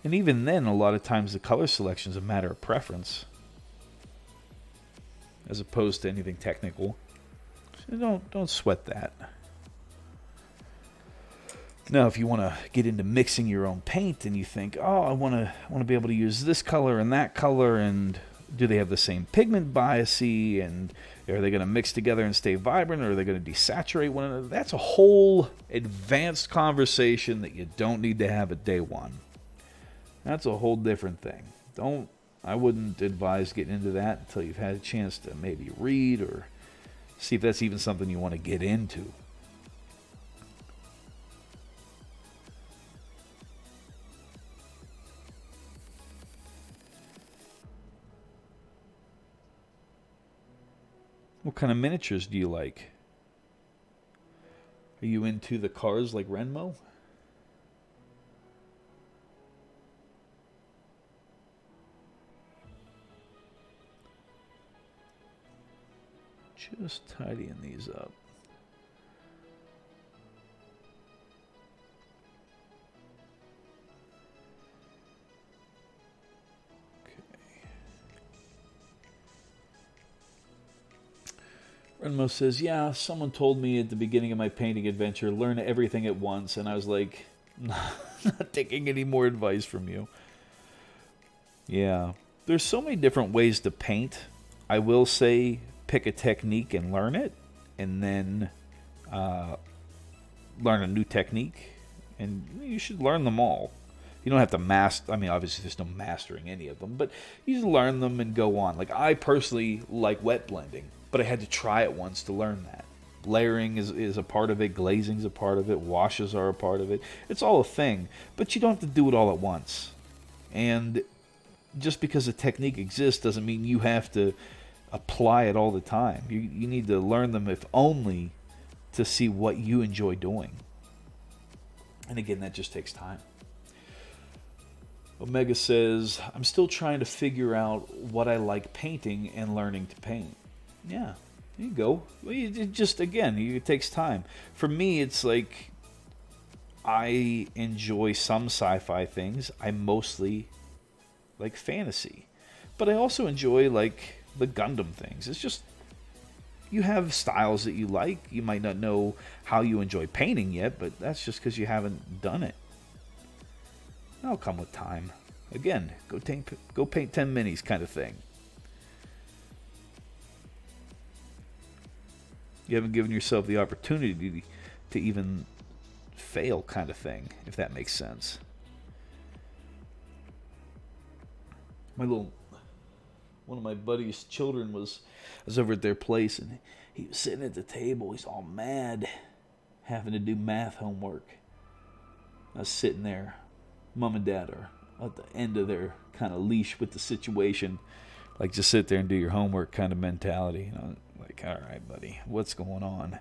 And even then, a lot of times the color selection is a matter of preference as opposed to anything technical. So don't sweat that. Now, if you want to get into mixing your own paint and you think, oh, I want to be able to use this color and that color, and do they have the same pigment biasy, and are they going to mix together and stay vibrant, or are they going to desaturate one another? That's a whole advanced conversation that you don't need to have at day one. That's a whole different thing. I wouldn't advise getting into that until you've had a chance to maybe read or see if that's even something you want to get into. What kind of miniatures do you like? Are you into the cars like Renmo? Just tidying these up. Renmo says, yeah, someone told me at the beginning of my painting adventure, learn everything at once. And I was like, not taking any more advice from you. Yeah. There's so many different ways to paint. I will say, pick a technique and learn it. And then learn a new technique. And you should learn them all. You don't have to master. I mean, obviously, there's no mastering any of them. But you just learn them and go on. Like, I personally like wet blending. But I had to try it once to learn that. Layering is a part of it. Glazing is a part of it. Washes are a part of it. It's all a thing. But you don't have to do it all at once. And just because a technique exists doesn't mean you have to apply it all the time. You need to learn them, if only to see what you enjoy doing. And again, that just takes time. Omega says, I'm still trying to figure out what I like painting and learning to paint. Yeah, there you go. It just, again, it takes time. For me, it's like I enjoy some sci-fi things. I mostly like fantasy. But I also enjoy like the Gundam things. It's just, you have styles that you like. You might not know how you enjoy painting yet, but that's just because you haven't done it. That'll come with time. Again, go paint 10 minis kind of thing. You haven't given yourself the opportunity to even fail kind of thing, if that makes sense. One of my buddy's children was over at their place, and he was sitting at the table. He's all mad, having to do math homework. I was sitting there. Mom and Dad are at the end of their kind of leash with the situation. Like, just sit there and do your homework kind of mentality. You know, like, all right, buddy, what's going on?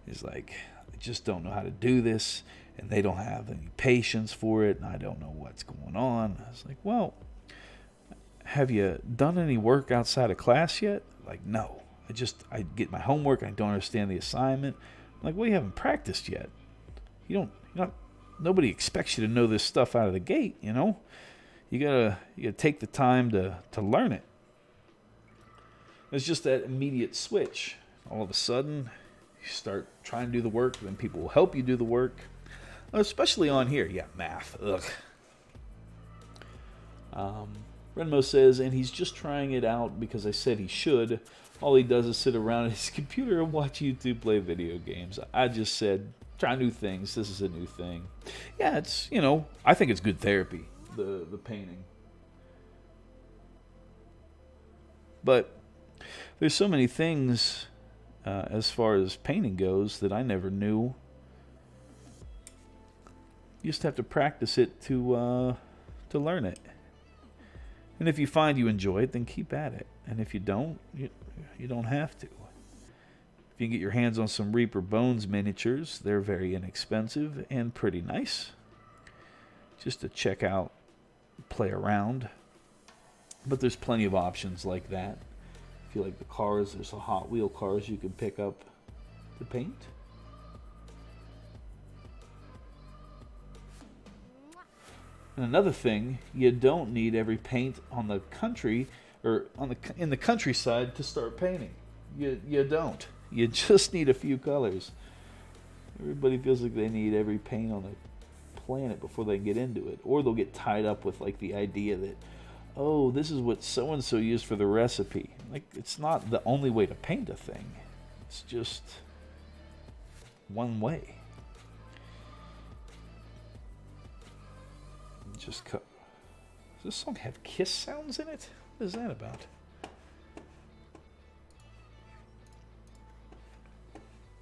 He's like, I just don't know how to do this, and they don't have any patience for it, and I don't know what's going on. I was like, well, have you done any work outside of class yet? Like, no. I get my homework, I don't understand the assignment. I'm like, well, you haven't practiced yet. Nobody expects you to know this stuff out of the gate, you know? You gotta take the time to learn it. It's just that immediate switch. All of a sudden, you start trying to do the work, then people will help you do the work. Especially on here. Yeah, math. Ugh. Renmo says, and he's just trying it out because I said he should. All he does is sit around at his computer and watch YouTube play video games. I just said, try new things. This is a new thing. Yeah, it's, I think it's good therapy, the painting. But there's so many things as far as painting goes that I never knew. You just have to practice it to learn it. And if you find you enjoy it, then keep at it. And if you don't, you don't have to. If you can get your hands on some Reaper Bones miniatures, they're very inexpensive and pretty nice. Just to check out, play around. But there's plenty of options like that. If you like the cars, there's a Hot Wheel cars you can pick up to paint. And another thing, you don't need every paint on the country or in the countryside to start painting. You don't. You just need a few colors. Everybody feels like they need every paint on the planet before they get into it, or they'll get tied up with like the idea that, oh, this is what so and so used for the recipe. Like, it's not the only way to paint a thing. It's just one way. Just cut. Does this song have kiss sounds in it? What is that about?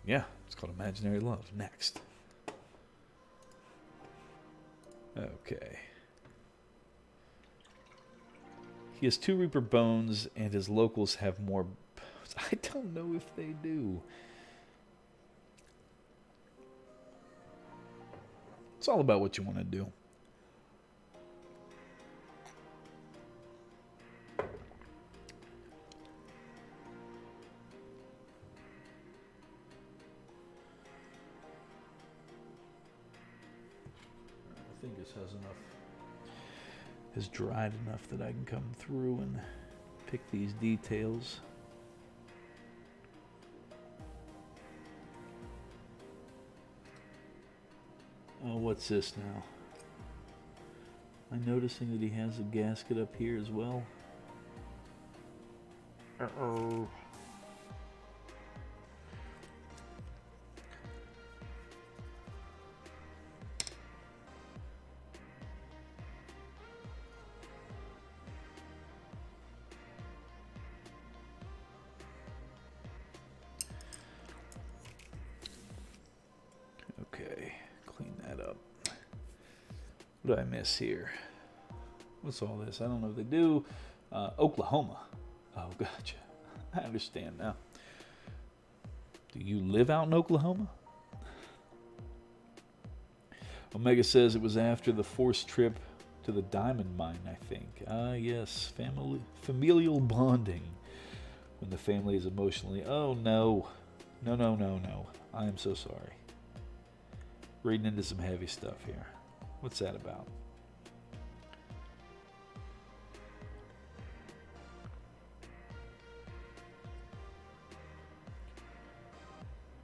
Yeah, it's called Imaginary Love. Next. Okay. He has 2 Reaper Bones, and his locals have more. I don't know if they do. It's all about what you want to do. I think this has enough, has dried enough that I can come through and pick these details. Oh, what's this now? Am I noticing that he has a gasket up here as well? Uh-oh. Okay, clean that up. What did I miss here? What's all this? I don't know if they do. Oklahoma. Oh, gotcha. I understand now. Do you live out in Oklahoma? Omega says it was after the forced trip to the diamond mine, I think. Ah, yes. Familial bonding. When the family is emotionally... Oh, no. No. I am so sorry. Reading into some heavy stuff here. What's that about?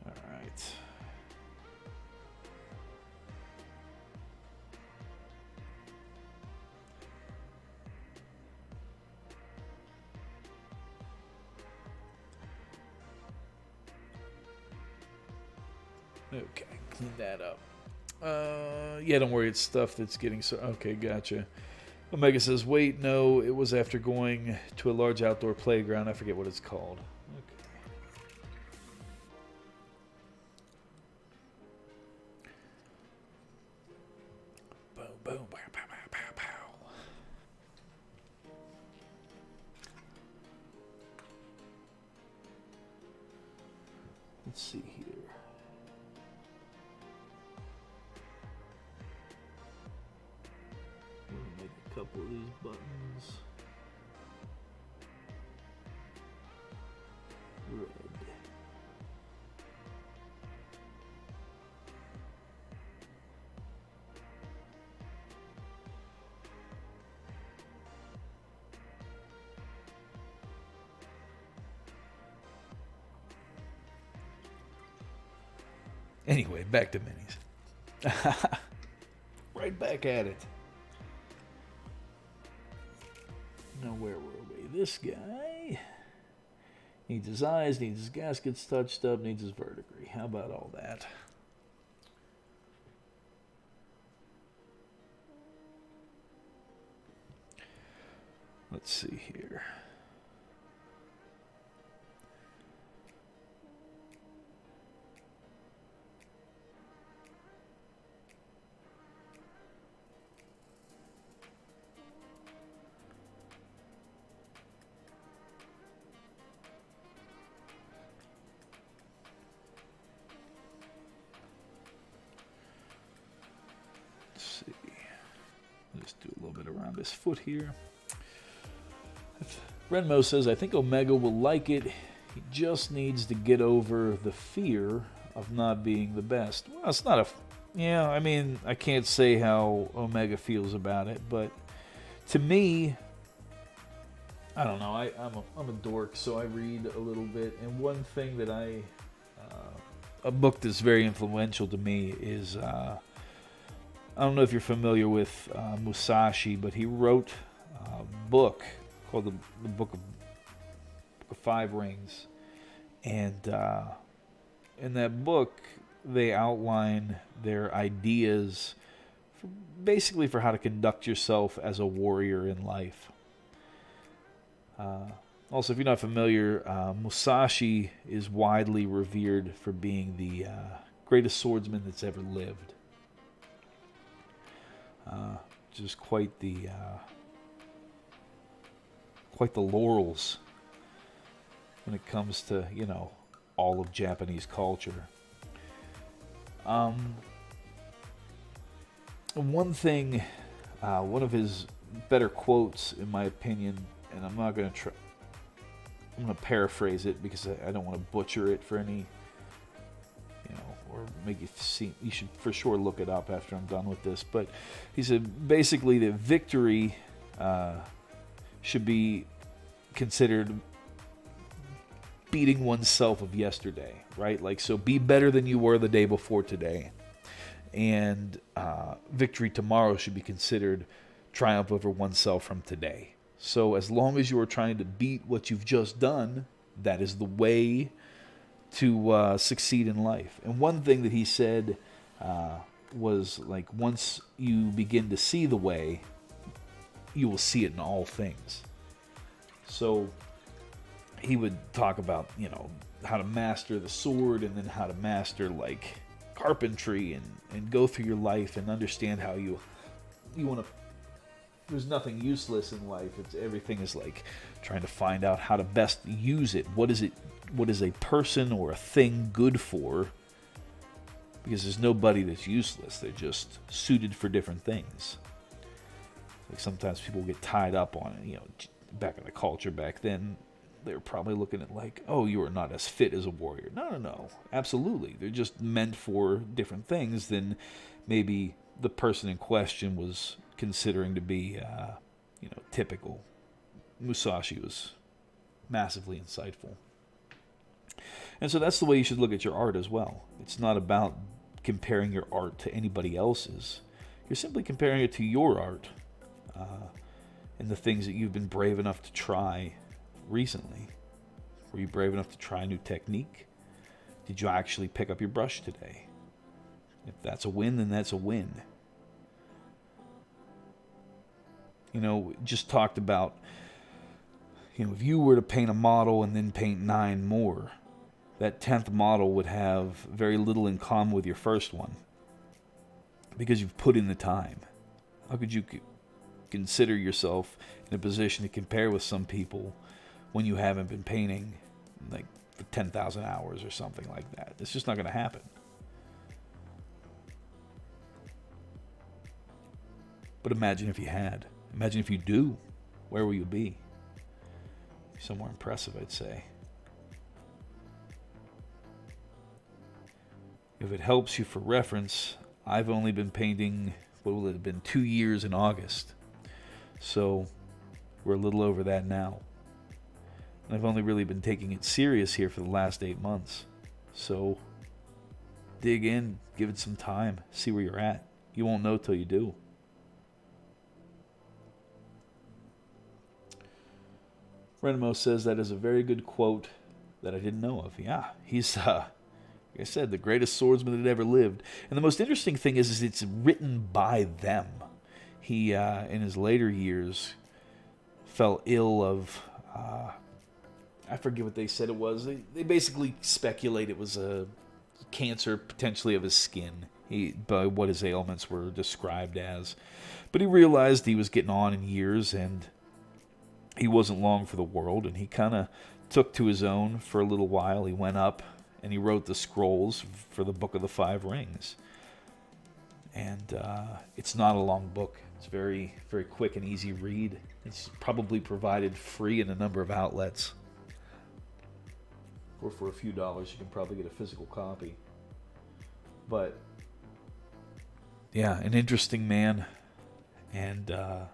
All right. Okay, clean that up. Yeah, don't worry, it's stuff that's getting so... Okay, gotcha. Omega says, wait, no, it was after going to a large outdoor playground. I forget what it's called. Okay. Boom, boom, pow, pow, pow, pow, pow. Let's see here. Make a couple of these buttons red. Anyway, back to minis. Right back at it. Now, where were we? This guy needs his eyes, needs his gaskets touched up, needs his verdigris. How about all that? Let's see here. grab his foot here. Renmo says, I think Omega will like it. He just needs to get over the fear of not being the best. Well, it's not a... Yeah, I mean, I can't say how Omega feels about it, but to me, I don't know. I'm a dork, so I read a little bit. And one thing that a book that's very influential to me is... I don't know if you're familiar with Musashi, but he wrote a book called the Book of Five Rings. And in that book, they outline their ideas basically for how to conduct yourself as a warrior in life. Also, if you're not familiar, Musashi is widely revered for being the greatest swordsman that's ever lived. Just quite the laurels when it comes to, all of Japanese culture. One thing, one of his better quotes, in my opinion, and I'm going to paraphrase it because I don't want to butcher it for any, or make it seem, you should for sure look it up after I'm done with this, but he said basically that victory should be considered beating oneself of yesterday, right? Like, so be better than you were the day before today. And victory tomorrow should be considered triumph over oneself from today. So as long as you are trying to beat what you've just done, that is the way to succeed in life. And one thing that he said was, like, once you begin to see the way, you will see it in all things. So he would talk about, how to master the sword, and then how to master, like, carpentry, and go through your life and understand how you want to... There's nothing useless in life. Everything is like trying to find out how to best use it. What is a person or a thing good for? Because there's nobody that's useless. They're just suited for different things. Like sometimes people get tied up on it. Back in the culture back then, they were probably looking at like, oh, you are not as fit as a warrior. No. Absolutely. They're just meant for different things than maybe the person in question was considering to be, typical. Musashi was massively insightful. And so that's the way you should look at your art as well. It's not about comparing your art to anybody else's. You're simply comparing it to your art and the things that you've been brave enough to try recently. Were you brave enough to try a new technique? Did you actually pick up your brush today? If that's a win, then that's a win. Just talked about, if you were to paint a model and then paint 9 more, that 10th model would have very little in common with your first one because you've put in the time. How could you consider yourself in a position to compare with some people when you haven't been painting like for 10,000 hours or something like that? It's just not going to happen. But imagine if you had. Imagine if you do. Where will you be? Somewhere impressive, I'd say. If it helps you for reference, I've only been painting, what will it have been, 2 years in August. So we're a little over that now. And I've only really been taking it serious here for the last 8 months. So dig in, give it some time, see where you're at. You won't know till you do. Renmo says that is a very good quote that I didn't know of. Yeah, he's, like I said, the greatest swordsman that ever lived. And the most interesting thing is it's written by them. He, in his later years, fell ill of, I forget what they said it was. They basically speculate it was a cancer, potentially of his skin, by what his ailments were described as. But he realized he was getting on in years, and he wasn't long for the world, and he kind of took to his own for a little while. He went up and he wrote the scrolls for the Book of the Five Rings. And it's not a long book. It's very, very quick and easy read. It's probably provided free in a number of outlets. Or for a few dollars, you can probably get a physical copy. But yeah, an interesting man. And I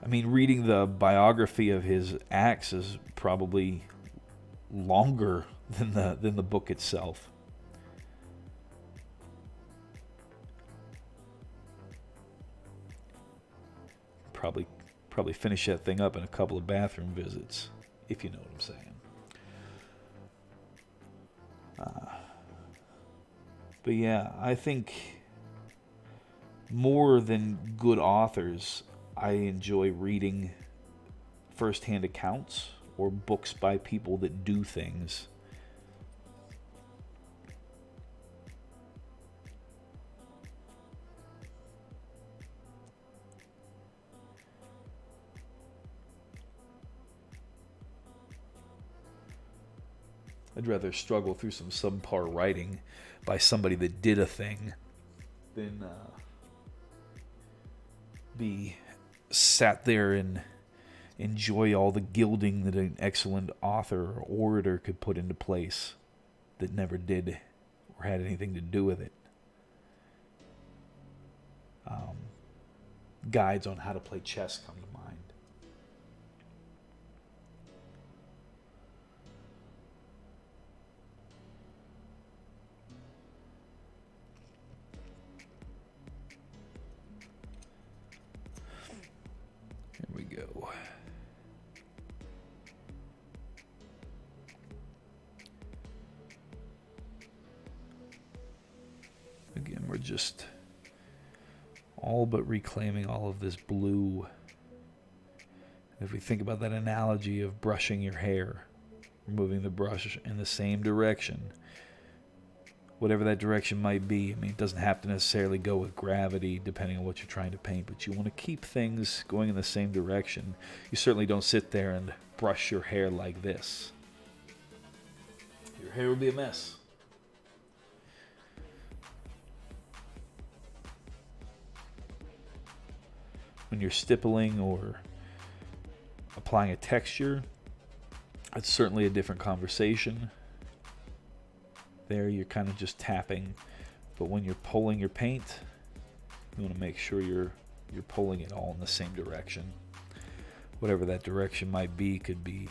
mean, reading the biography of his acts is probably longer than the book itself. Probably finish that thing up in a couple of bathroom visits, if you know what I'm saying. But yeah, I think more than good authors, I enjoy reading first-hand accounts or books by people that do things. I'd rather struggle through some subpar writing by somebody that did a thing than be sat there and enjoy all the gilding that an excellent author or orator could put into place that never did or had anything to do with it. Guides on how to play chess come to mind. Here we go. Again, we're just all but reclaiming all of this blue. If we think about that analogy of brushing your hair, moving the brush in the same direction, whatever that direction might be. I mean, it doesn't have to necessarily go with gravity depending on what you're trying to paint, but you want to keep things going in the same direction. You certainly don't sit there and brush your hair like this. Your hair will be a mess. When you're stippling or applying a texture, it's certainly a different conversation. There you're kind of just tapping, but when you're pulling your paint, you want to make sure you're pulling it all in the same direction. Whatever that direction might be could be,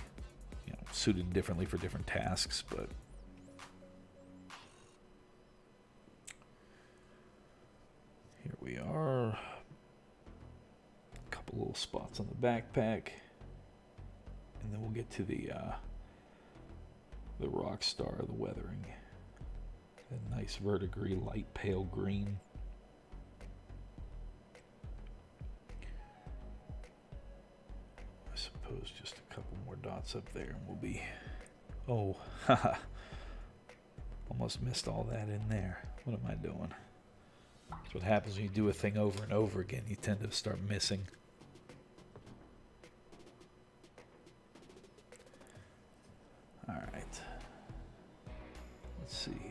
suited differently for different tasks, but here we are. A couple little spots on the backpack, and then we'll get to the rock star, the weathering. A nice verdigris, light pale green. I suppose just a couple more dots up there and we'll be... Oh, haha. Almost missed all that in there. What am I doing? That's what happens when you do a thing over and over again. You tend to start missing. Alright. Let's see here.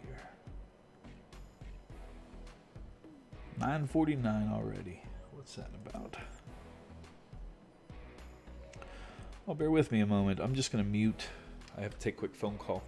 9:49 already. What's that about? Oh, bear with me a moment. I'm just going to mute. I have to take a quick phone call.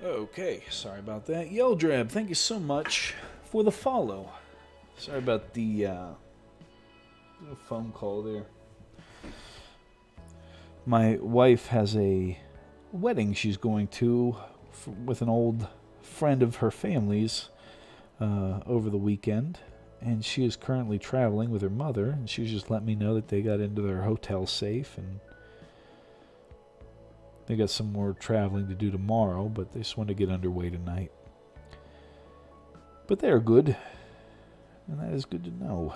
Okay, sorry about that. Yeldrab, thank you so much for the follow. Sorry about the phone call there. My wife has a wedding she's going to with an old friend of her family's over the weekend, and she is currently traveling with her mother, and she just let me know that they got into their hotel safe, and they got some more traveling to do tomorrow, but they just want to get underway tonight. But they are good, and that is good to know.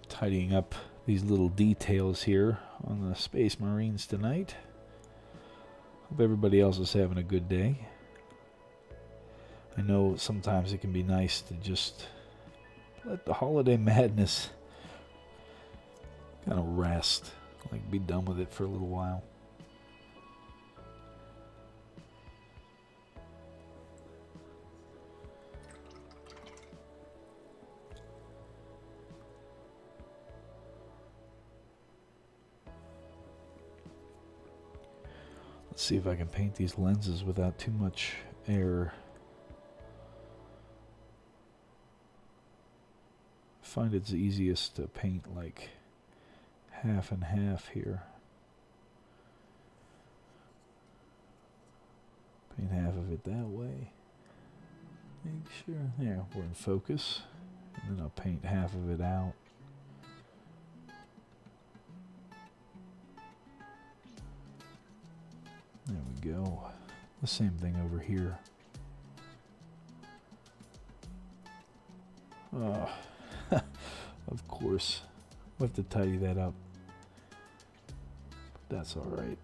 Tidying up these little details here on the Space Marines tonight. Hope everybody else is having a good day. I know sometimes it can be nice to just let the holiday madness kind of rest, like be done with it for a little while. Let's see if I can paint these lenses without too much error. I find it's easiest to paint like half and half here. Paint half of it that way. Make sure, yeah, we're in focus. And then I'll paint half of it out. There we go. The same thing over here. Oh, of course. We'll have to tidy that up. But that's alright.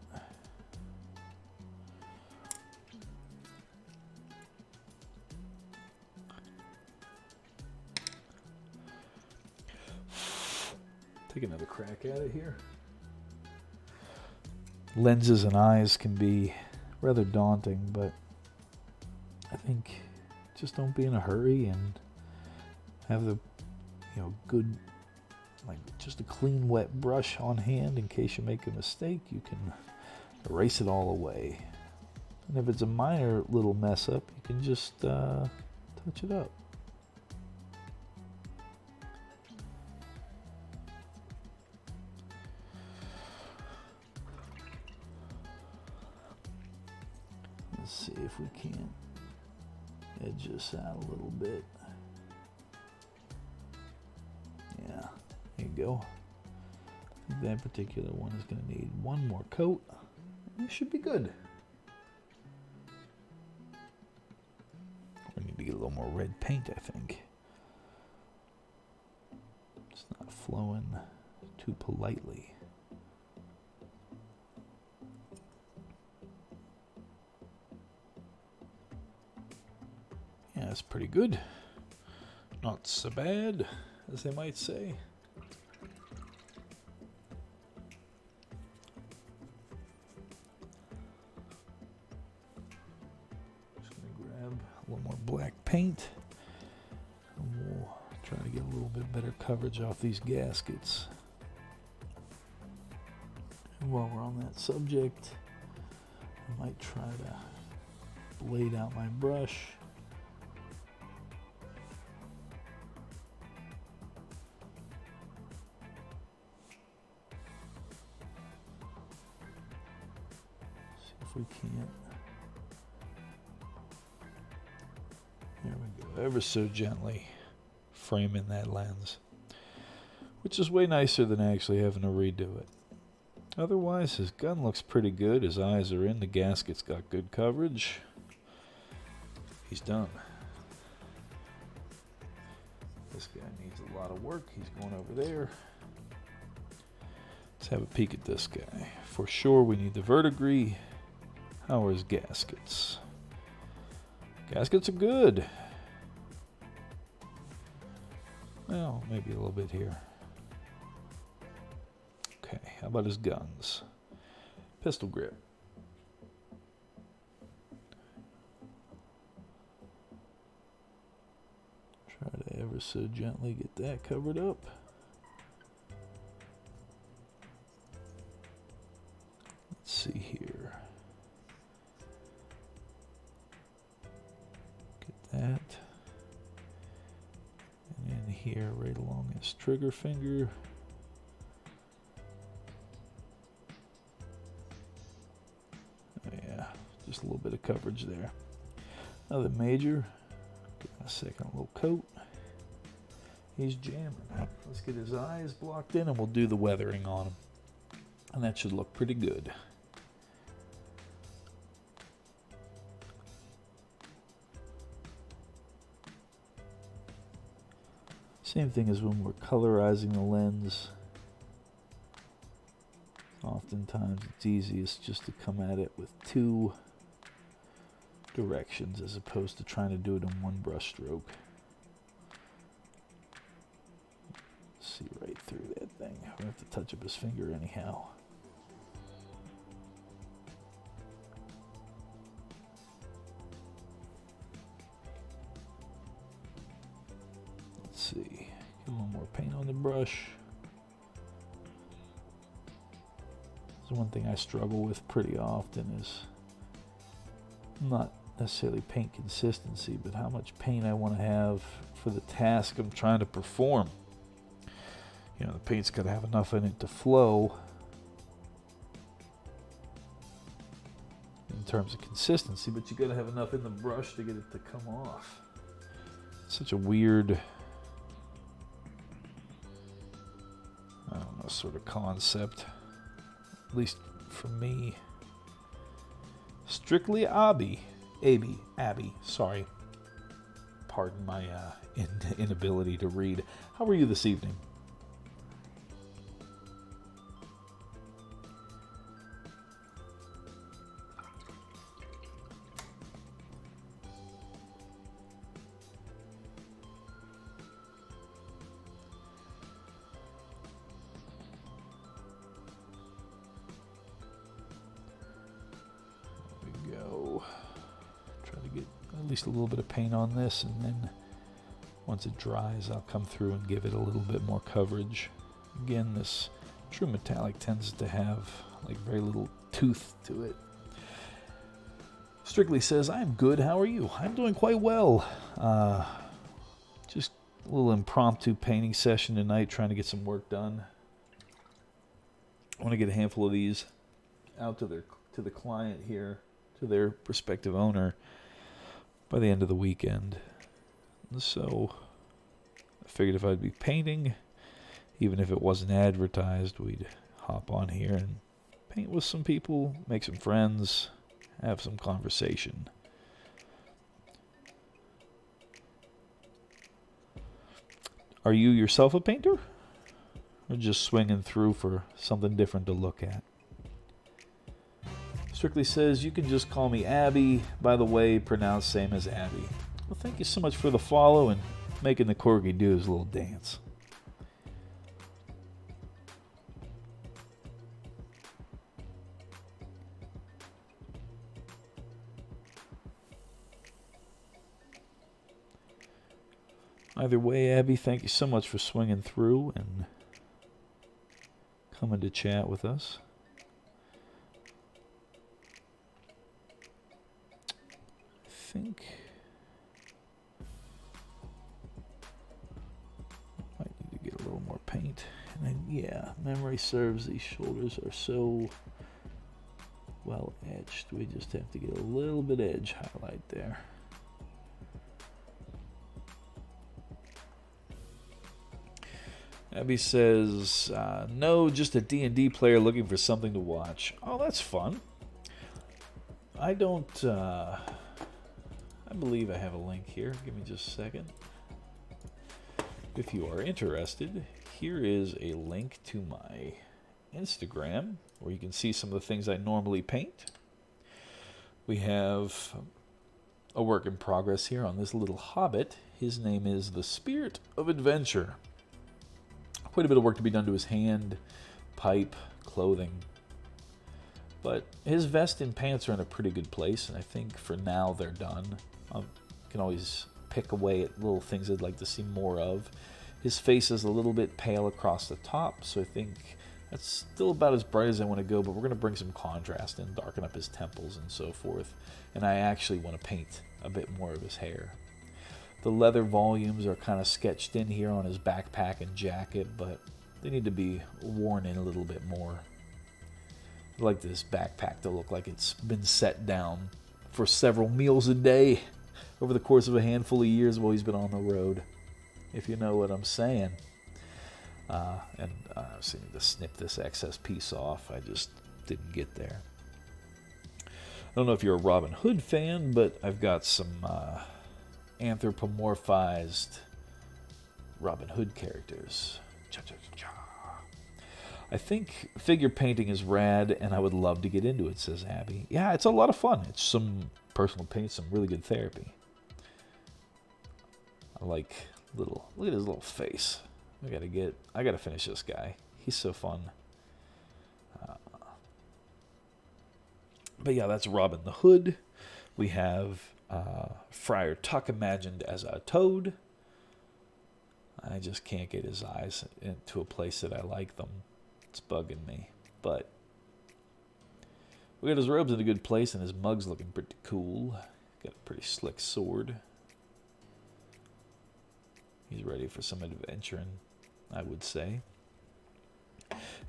Take another crack at it here. Lenses and eyes can be rather daunting, but I think just don't be in a hurry and have the, good, like just a clean wet brush on hand in case you make a mistake. You can erase it all away. And if it's a minor little mess up, you can just touch it up. Let's see if we can't edge this out a little bit. Yeah, there you go. I think that particular one is going to need one more coat. And it should be good. We need to get a little more red paint, I think. It's not flowing too politely. Yeah, that's pretty good. Not so bad, as they might say. Just gonna grab a little more black paint. And we'll try to get a little bit better coverage off these gaskets. And while we're on that subject, I might try to blade out my brush. We can't. There we go. Ever so gently framing that lens, which is way nicer than actually having to redo it. Otherwise, his gun looks pretty good. His eyes are in. The gasket's got good coverage. He's done. This guy needs a lot of work. He's going over there. Let's have a peek at this guy. For sure, we need the verdigris. How are his gaskets? Gaskets are good. Well, maybe a little bit here. Okay, how about his guns? Pistol grip. Try to ever so gently get that covered up. that. And in here, right along his trigger finger. Yeah, just a little bit of coverage there. Another major. Give him a second little coat. He's jamming. Let's get his eyes blocked in and we'll do the weathering on him. And that should look pretty good. Same thing as when we're colorizing the lens. Oftentimes it's easiest just to come at it with two directions as opposed to trying to do it in one brush stroke. See right through that thing. We have to touch up his finger anyhow. Let's see. Get a little more paint on the brush. So one thing I struggle with pretty often is not necessarily paint consistency, but how much paint I want to have for the task I'm trying to perform. You know, the paint's got to have enough in it to flow in terms of consistency, but you got to have enough in the brush to get it to come off. Such a weird, I don't know, sort of concept, at least for me. Strictly Abby, sorry. Pardon my inability to read. How are you this evening? At least a little bit of paint on this, and then once it dries I'll come through and give it a little bit more coverage. Again, this true metallic tends to have like very little tooth to it. Strictly says, I'm good, how are you? I'm doing quite well. Just a little impromptu painting session tonight, trying to get some work done. I want to get a handful of these out to the client here, to their prospective owner, by the end of the weekend. So I figured if I'd be painting, even if it wasn't advertised, we'd hop on here and paint with some people, make some friends, have some conversation. Are you yourself a painter? Or just swinging through for something different to look at? Strictly says, you can just call me Abby. By the way, pronounced same as Abby. Well, thank you so much for the follow and making the corgi do his little dance. Either way, Abby, thank you so much for swinging through and coming to chat with us. I think might need to get a little more paint. And then, yeah, memory serves, these shoulders are so well etched. We just have to get a little bit edge highlight there. Abby says, no, just a D&D player looking for something to watch. Oh, that's fun. I don't, I believe I have a link here. Give me just a second. If you are interested, here is a link to my Instagram where you can see some of the things I normally paint. We have a work in progress here on this little hobbit. His name is the Spirit of Adventure. Quite a bit of work to be done to his hand, pipe, clothing. But his vest and pants are in a pretty good place, and I think for now they're done. I can always pick away at little things I'd like to see more of. His face is a little bit pale across the top, so I think that's still about as bright as I want to go, but we're going to bring some contrast and darken up his temples and so forth. And I actually want to paint a bit more of his hair. The leather volumes are kind of sketched in here on his backpack and jacket, but they need to be worn in a little bit more. I like this backpack to look like it's been set down for several meals a day over the course of a handful of years while he's been on the road, if you know what I'm saying. And I obviously need to snip this excess piece off. I just didn't get there. I don't know if you're a Robin Hood fan, but I've got some anthropomorphized Robin Hood characters. Cha-cha-cha-cha. I think figure painting is rad, and I would love to get into it, says Abby. Yeah, it's a lot of fun. It's some personal paint, some really good therapy. I like look at his little face. I gotta finish this guy. He's so fun. But yeah, that's Robin the Hood. We have Friar Tuck imagined as a toad. I just can't get his eyes into a place that I like them. It's bugging me. But we got his robes in a good place, and his mug's looking pretty cool. Got a pretty slick sword. He's ready for some adventuring, I would say.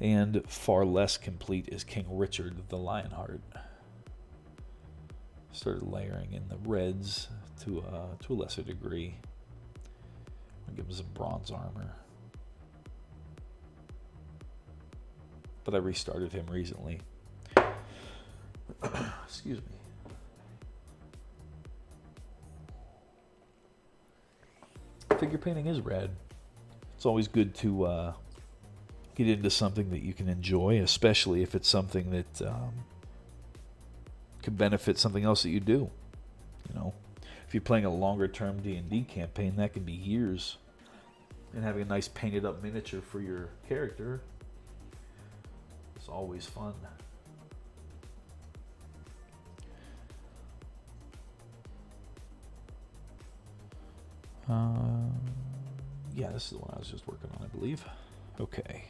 And far less complete is King Richard the Lionheart. Started layering in the reds to a lesser degree. I'll give him some bronze armor. But I restarted him recently. Excuse me. Figure painting is rad. It's always good to get into something that you can enjoy, especially if it's something that could benefit something else that you do. You know, if you're playing a longer term D&D campaign, that can be years. And having a nice painted up miniature for your character is always fun. Yeah, this is the one I was just working on, I believe. Okay.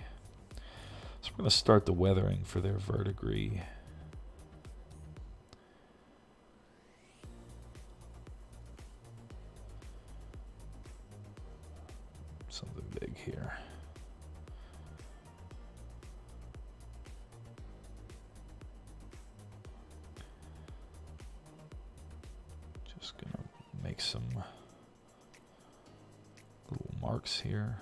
So we're going to start the weathering for their verdigris. Something big here. Just going to make some little marks here.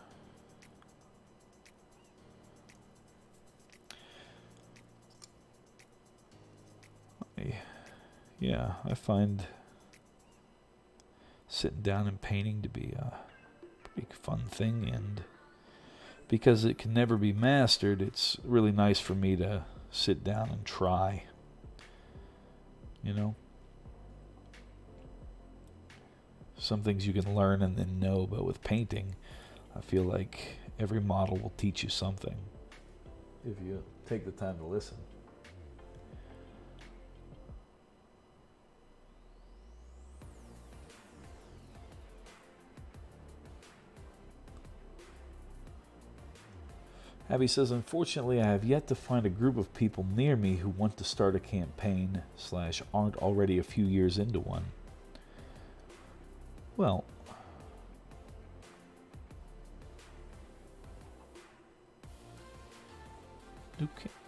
Yeah, I find sitting down and painting to be a pretty fun thing, and because it can never be mastered, it's really nice for me to sit down and try. You know? Some things you can learn and then know, but with painting, I feel like every model will teach you something if you take the time to listen. Abby says, unfortunately, I have yet to find a group of people near me who want to start a campaign / aren't already a few years into one. Well,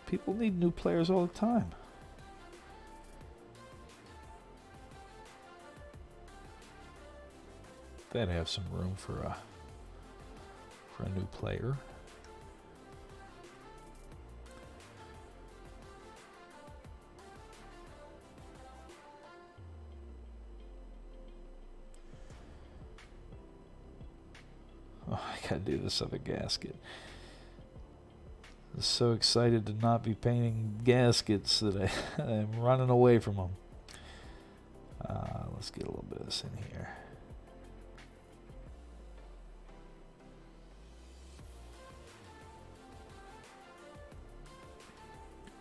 people need new players all the time. Gotta have some room for a new player. Oh, I gotta do this other gasket. I'm so excited to not be painting gaskets that I'm running away from them. Let's get a little bit of this in here.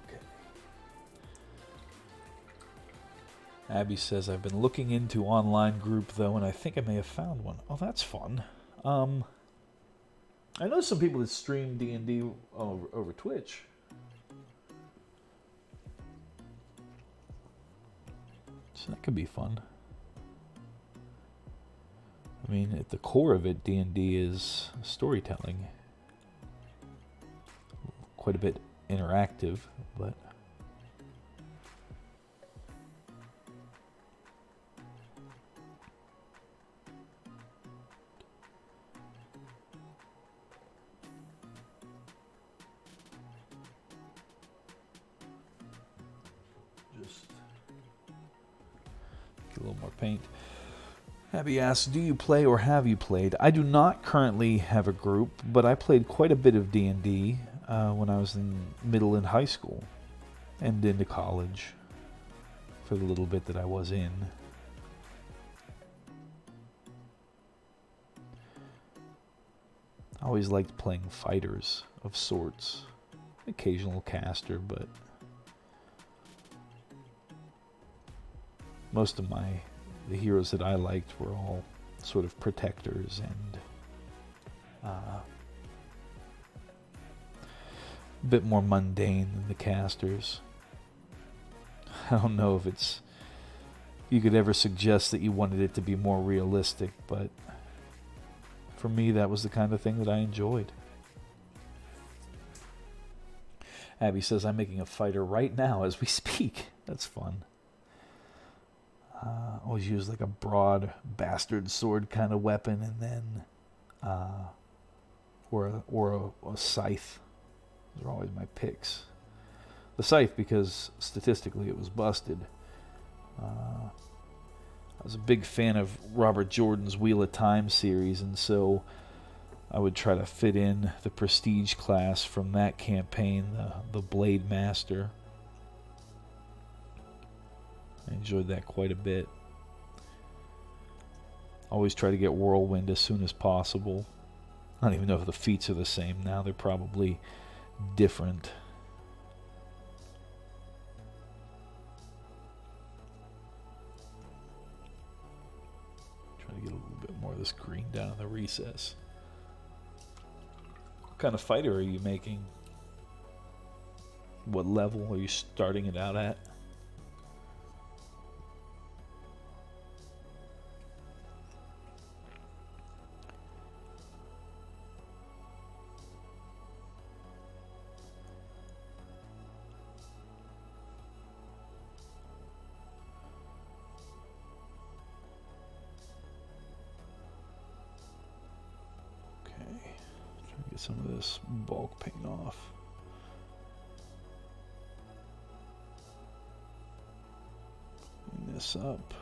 Okay. Abby says, I've been looking into online group though, and I think I may have found one. Oh, that's fun. I know some people that stream D&D over Twitch. So that could be fun. I mean, at the core of it, D&D is storytelling. Quite a bit interactive, but just get a little more paint. Abby asks, do you play or have you played? I do not currently have a group, but I played quite a bit of D&D when I was in middle and high school and into college for the little bit that I was in. I always liked playing fighters of sorts. Occasional caster, but most of the heroes that I liked were all sort of protectors and a bit more mundane than the casters. I don't know if you could ever suggest that you wanted it to be more realistic, but for me that was the kind of thing that I enjoyed. Abby says, I'm making a fighter right now as we speak. That's fun. Always use like a broad bastard sword kind of weapon, and then or a scythe. Those are always my picks. The scythe because statistically it was busted. I was a big fan of Robert Jordan's Wheel of Time series, and so I would try to fit in the prestige class from that campaign, the Blade Master. I enjoyed that quite a bit. Always try to get Whirlwind as soon as possible. I don't even know if the feats are the same now. They're probably different. Try to get a little bit more of this green down in the recess. What kind of fighter are you making? What level are you starting it out at? Get some of this bulk paint off. Clean this up.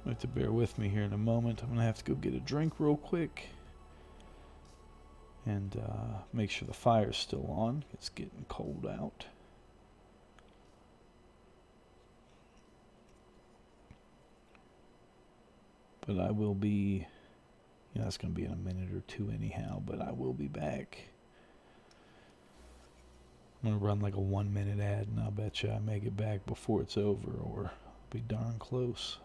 You have to bear with me here in a moment. I'm going to have to go get a drink real quick. And make sure the fire's still on. It's getting cold out. But I will be, it's going to be in a minute or two anyhow, but I will be back. I'm going to run like a 1 minute ad, and I'll bet you I may get back before it's over, or be darn close.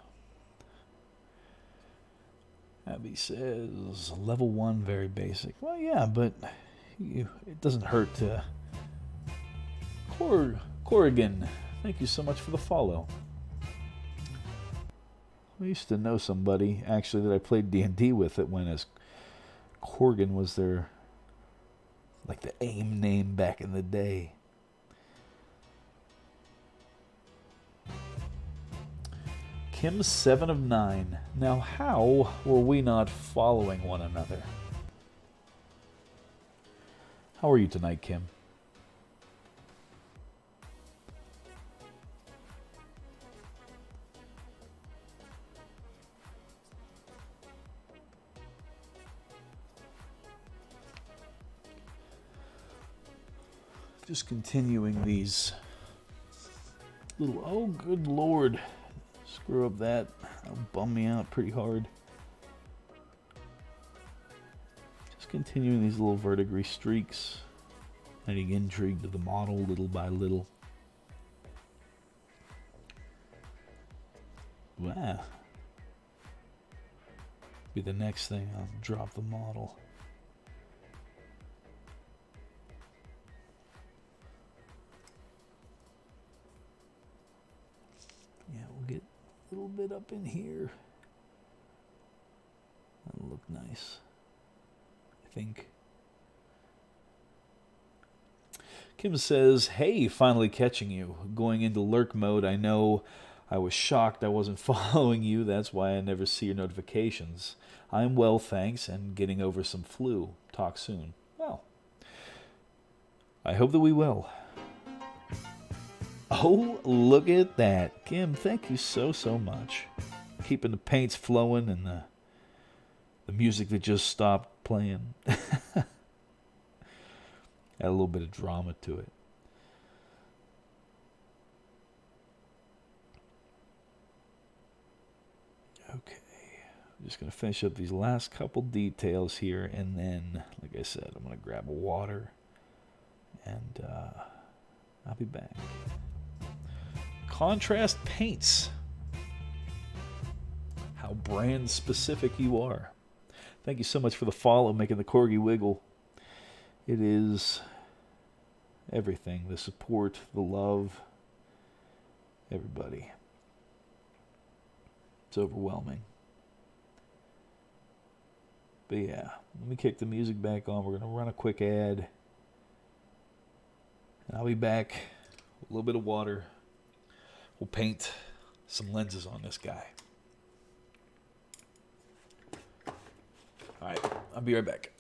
Abby says, level 1, very basic. Well, yeah, but it doesn't hurt to... Corrigan, thank you so much for the follow. I used to know somebody, actually, that I played D&D with that went as Corrigan was their, like, the AIM name back in the day. Kim's 7 of 9. Now, how were we not following one another? How are you tonight, Kim? Just continuing these little... Oh, good Lord. Screw up that. That'll bum me out pretty hard. Just continuing these little verdigris streaks. Adding intrigue to the model little by little. Wow. Be the next thing. I'll drop the model. little bit up in here. That'll look nice, I think. Kim says, hey, finally catching you. Going into lurk mode, I know I was shocked I wasn't following you. That's why I never see your notifications. I'm well, thanks, and getting over some flu. Talk soon. Well, I hope that we will. Oh, look at that. Kim, thank you so, so much. Keeping the paints flowing and the music that just stopped playing. Add a little bit of drama to it. Okay. I'm just going to finish up these last couple details here, and then, like I said, I'm going to grab a water, and I'll be back. Contrast paints. How brand specific you are. Thank you so much for the follow, making the corgi wiggle. It is everything. The support, the love, everybody. It's overwhelming. But yeah, let me kick the music back on. We're going to run a quick ad. And I'll be back with a little bit of water. We'll paint some lenses on this guy. All right, I'll be right back.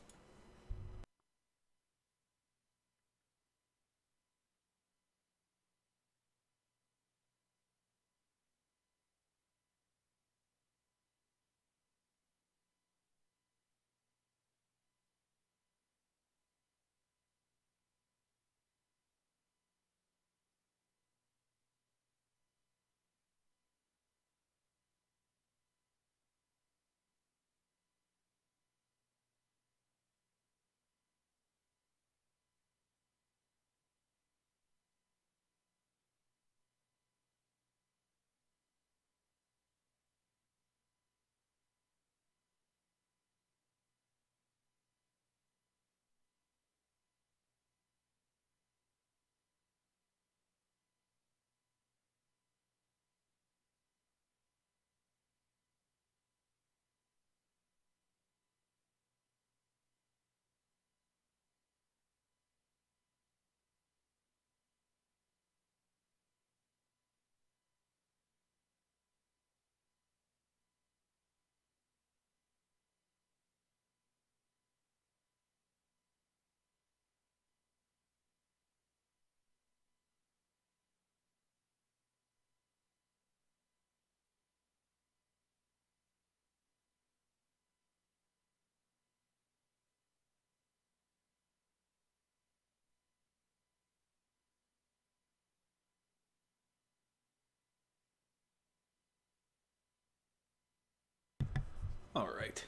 All right.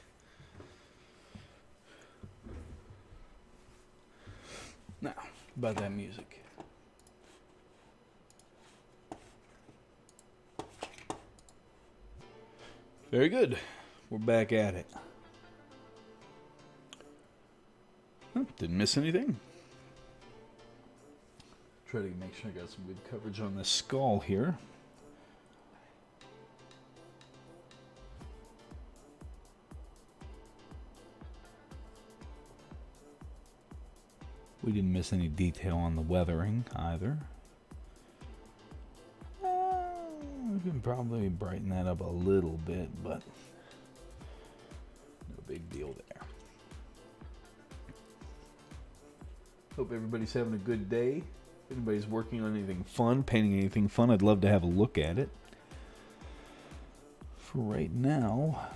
Now, about that music. Very good. We're back at it. Oh, didn't miss anything. Try to make sure I got some good coverage on this skull here. We didn't miss any detail on the weathering either. We can probably brighten that up a little bit, but no big deal there. Hope everybody's having a good day. If anybody's working on anything fun, painting anything fun, I'd love to have a look at it. For right now,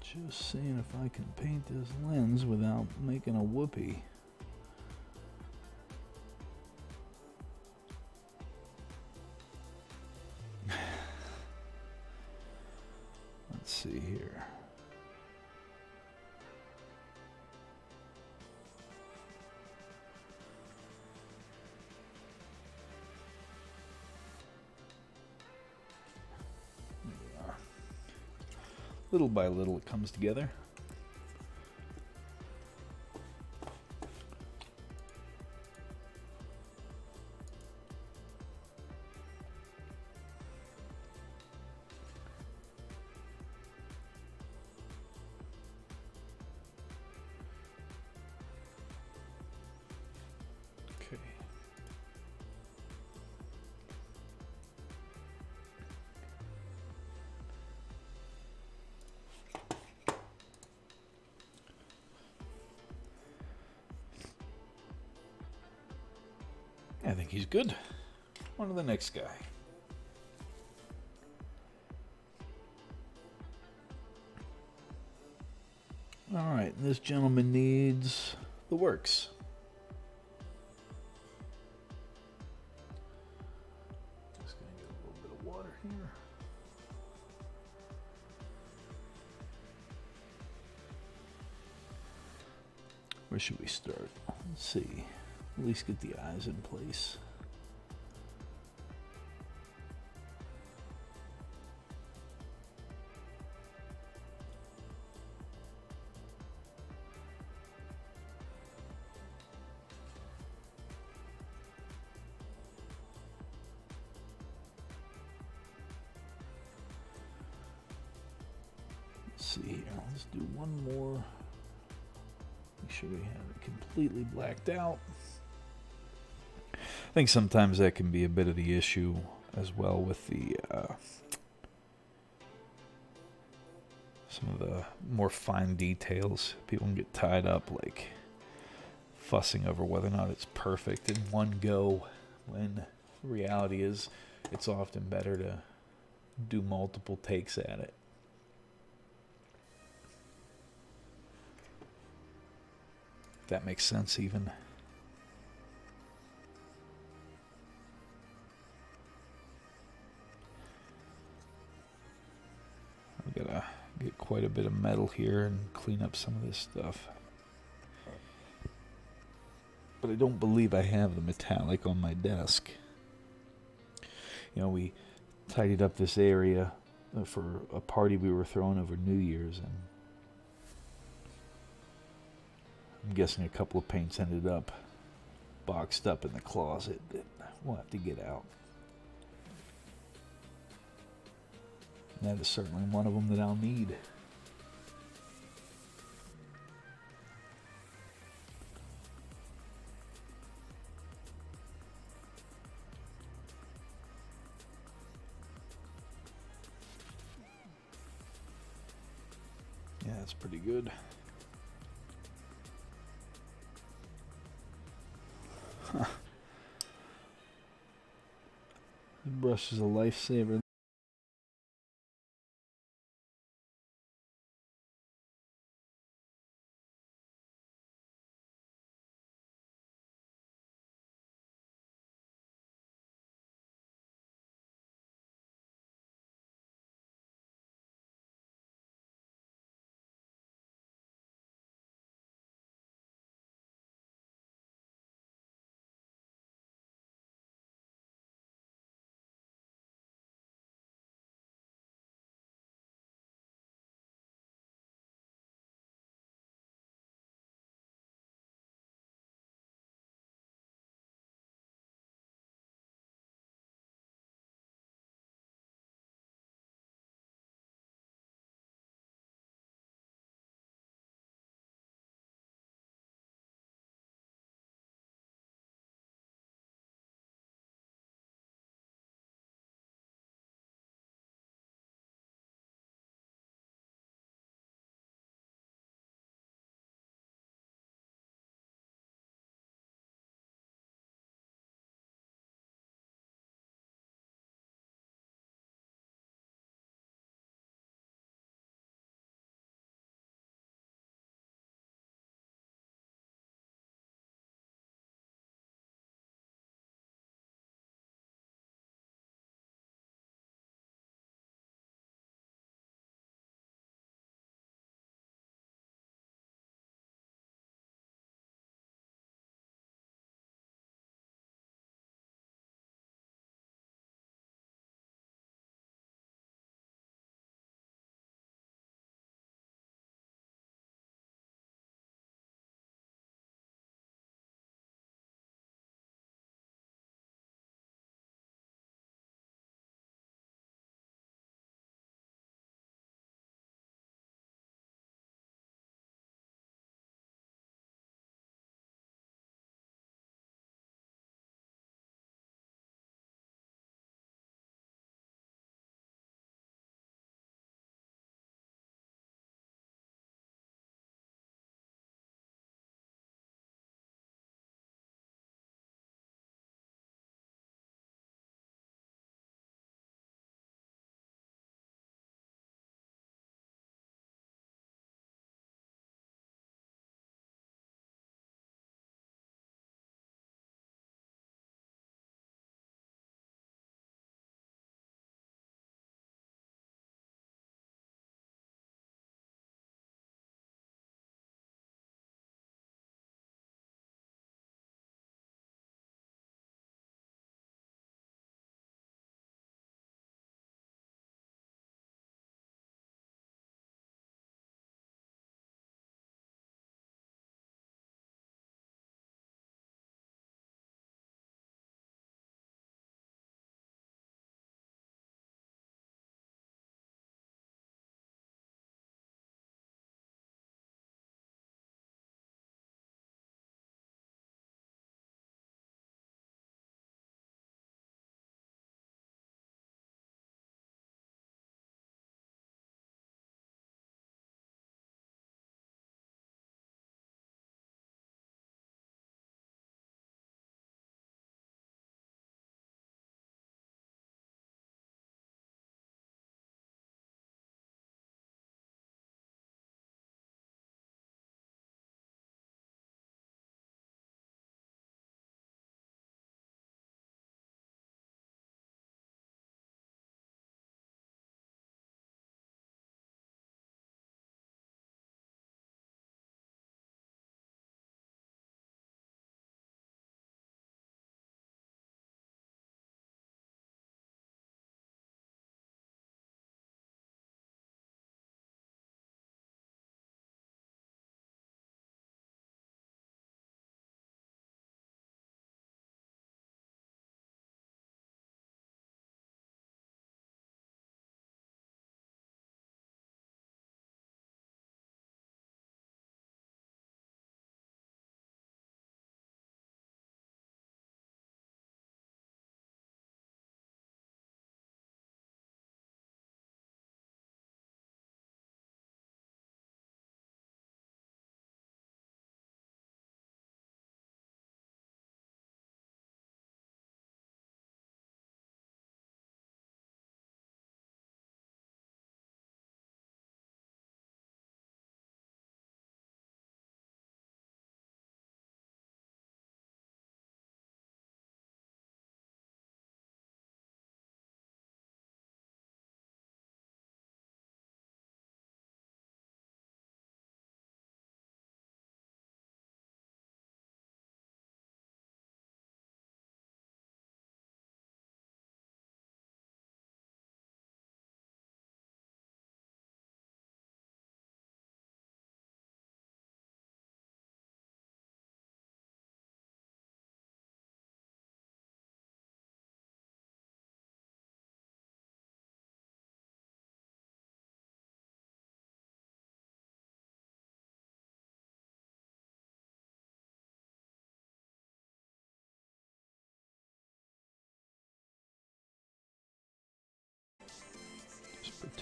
just seeing if I can paint this lens without making a whoopee. Let's see here. There we are. Little by little it comes together. think he's good. On to the next guy. Alright, this gentleman needs the works. Just gonna get a little bit of water here. Where should we start? Let's see. At least get the eyes in place. Let's see here. Let's do one more. Make sure we have it completely blacked out. I think sometimes that can be a bit of the issue as well with the some of the more fine details. People can get tied up like fussing over whether or not it's perfect in one go, when the reality is it's often better to do multiple takes at it. If that makes sense even. I've got to get quite a bit of metal here and clean up some of this stuff. But I don't believe I have the metallic on my desk. You know, we tidied up this area for a party we were throwing over New Year's, and I'm guessing a couple of paints ended up boxed up in the closet that we'll have to get out. And that is certainly one of them that I'll need. Yeah, that's pretty good. Huh. The brush is a lifesaver.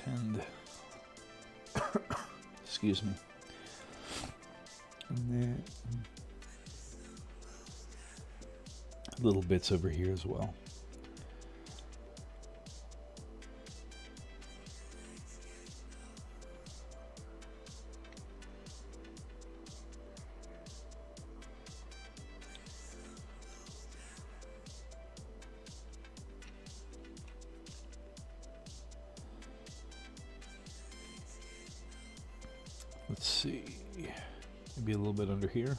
And excuse me. And then little bits over here as well. Let's see, maybe a little bit under here.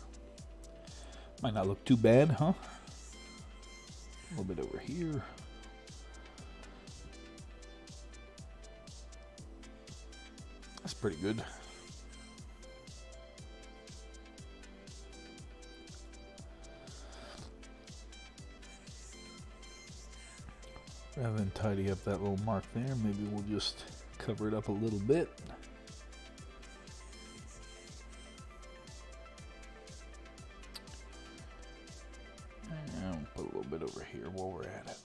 Might not look too bad, huh? A little bit over here. That's pretty good. Rather than tidy up that little mark there, maybe we'll just cover it up a little bit. And put a little bit over here while we're at it.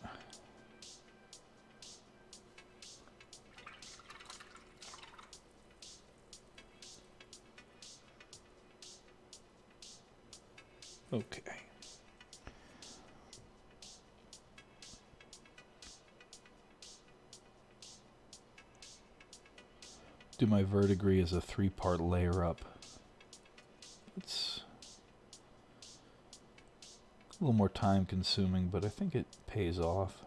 Okay. Do my verdigris as a 3-part layer up. It's a little more time consuming, but I think it pays off.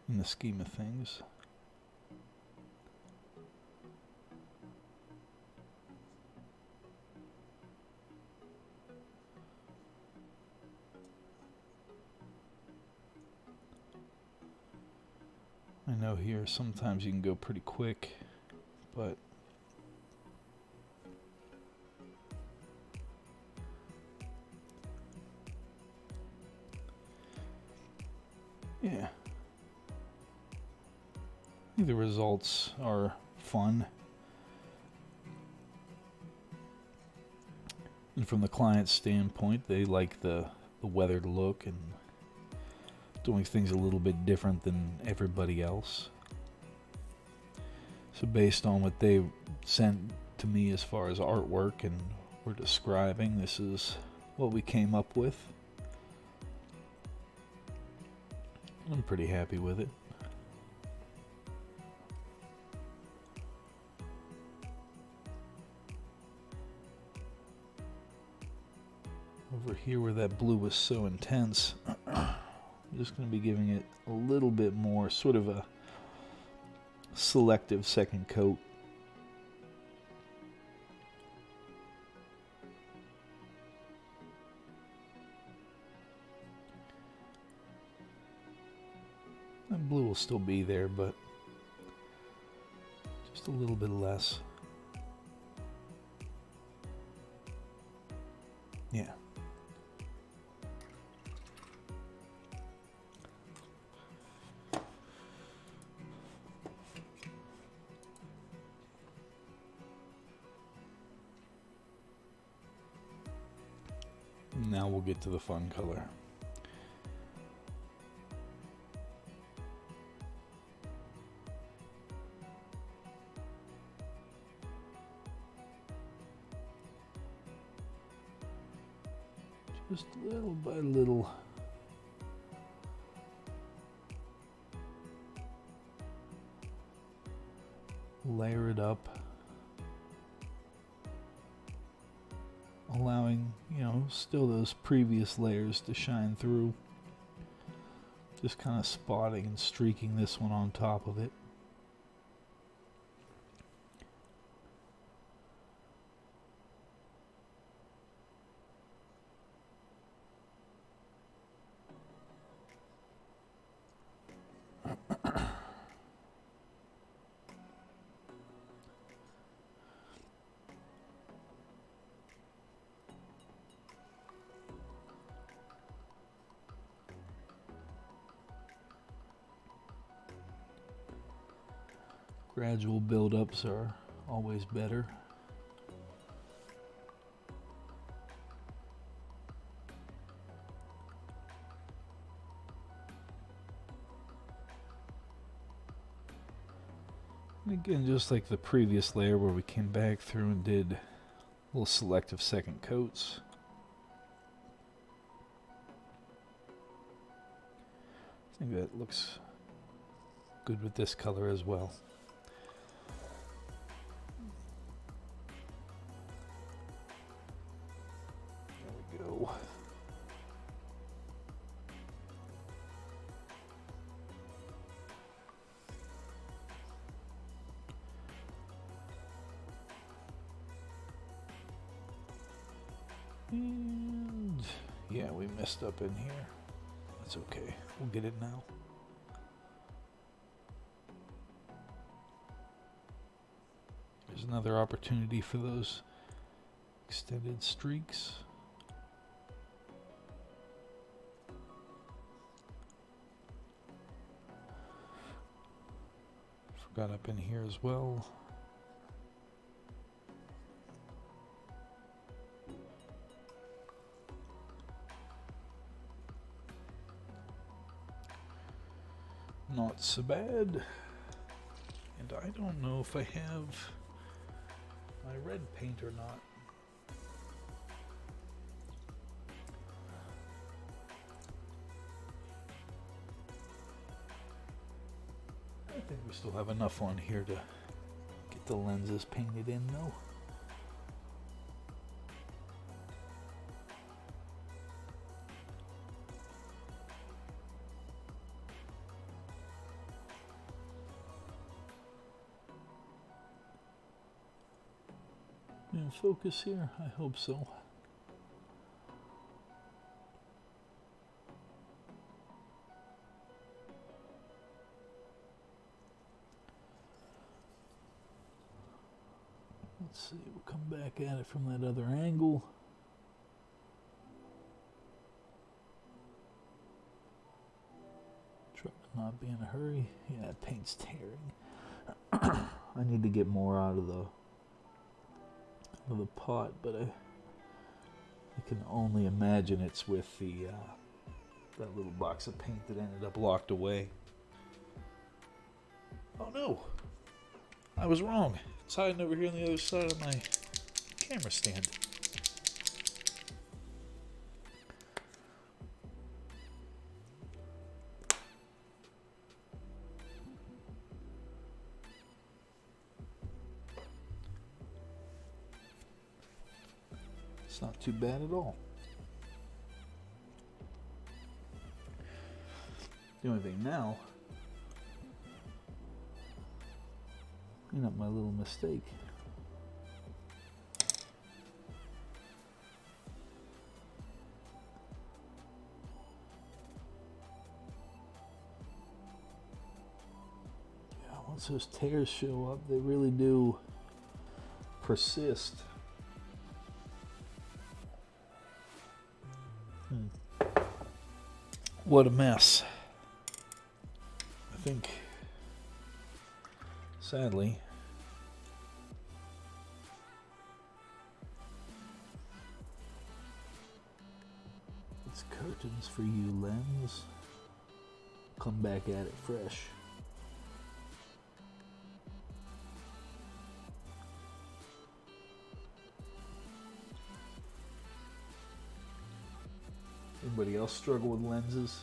In the scheme of things. I know here sometimes you can go pretty quick, but yeah, I think the results are fun. And from the client's standpoint, they like the weathered look and doing things a little bit different than everybody else. So based on what they sent to me as far as artwork and were describing, this is what we came up with. I'm pretty happy with it. Over here where that blue was so intense, I'm just going to be giving it a little bit more, sort of a selective second coat. That blue will still be there, but just a little bit less. Yeah. Now we'll get to the fun color. Just little by little. Layer it up. Allowing, still those previous layers to shine through. Just kind of spotting and streaking this one on top of it. Gradual build-ups are always better. Again, just like the previous layer where we came back through and did little selective second coats. I think that looks good with this color as well. There we go. And yeah, we messed up in here. That's okay. We'll get it now. There's another opportunity for those extended streaks. Forgot up in here as well. Not so bad. And I don't know if I have my red paint or not. I think we still have enough on here to get the lenses painted in though. In focus here? I hope so. Let's see, we'll come back at it from that other angle. Try to not be in a hurry. Yeah, that paint's tearing. I need to get more out of the pot, but I can only imagine it's with the that little box of paint that ended up locked away. Oh no, I was wrong. It's hiding over here on the other side of my camera stand. It's not too bad at all. The only thing now, clean up my little mistake. Yeah, once those tears show up, they really do persist. What a mess. I think, sadly, it's curtains for you, lens. Come back at it fresh. Anybody else struggle with lenses?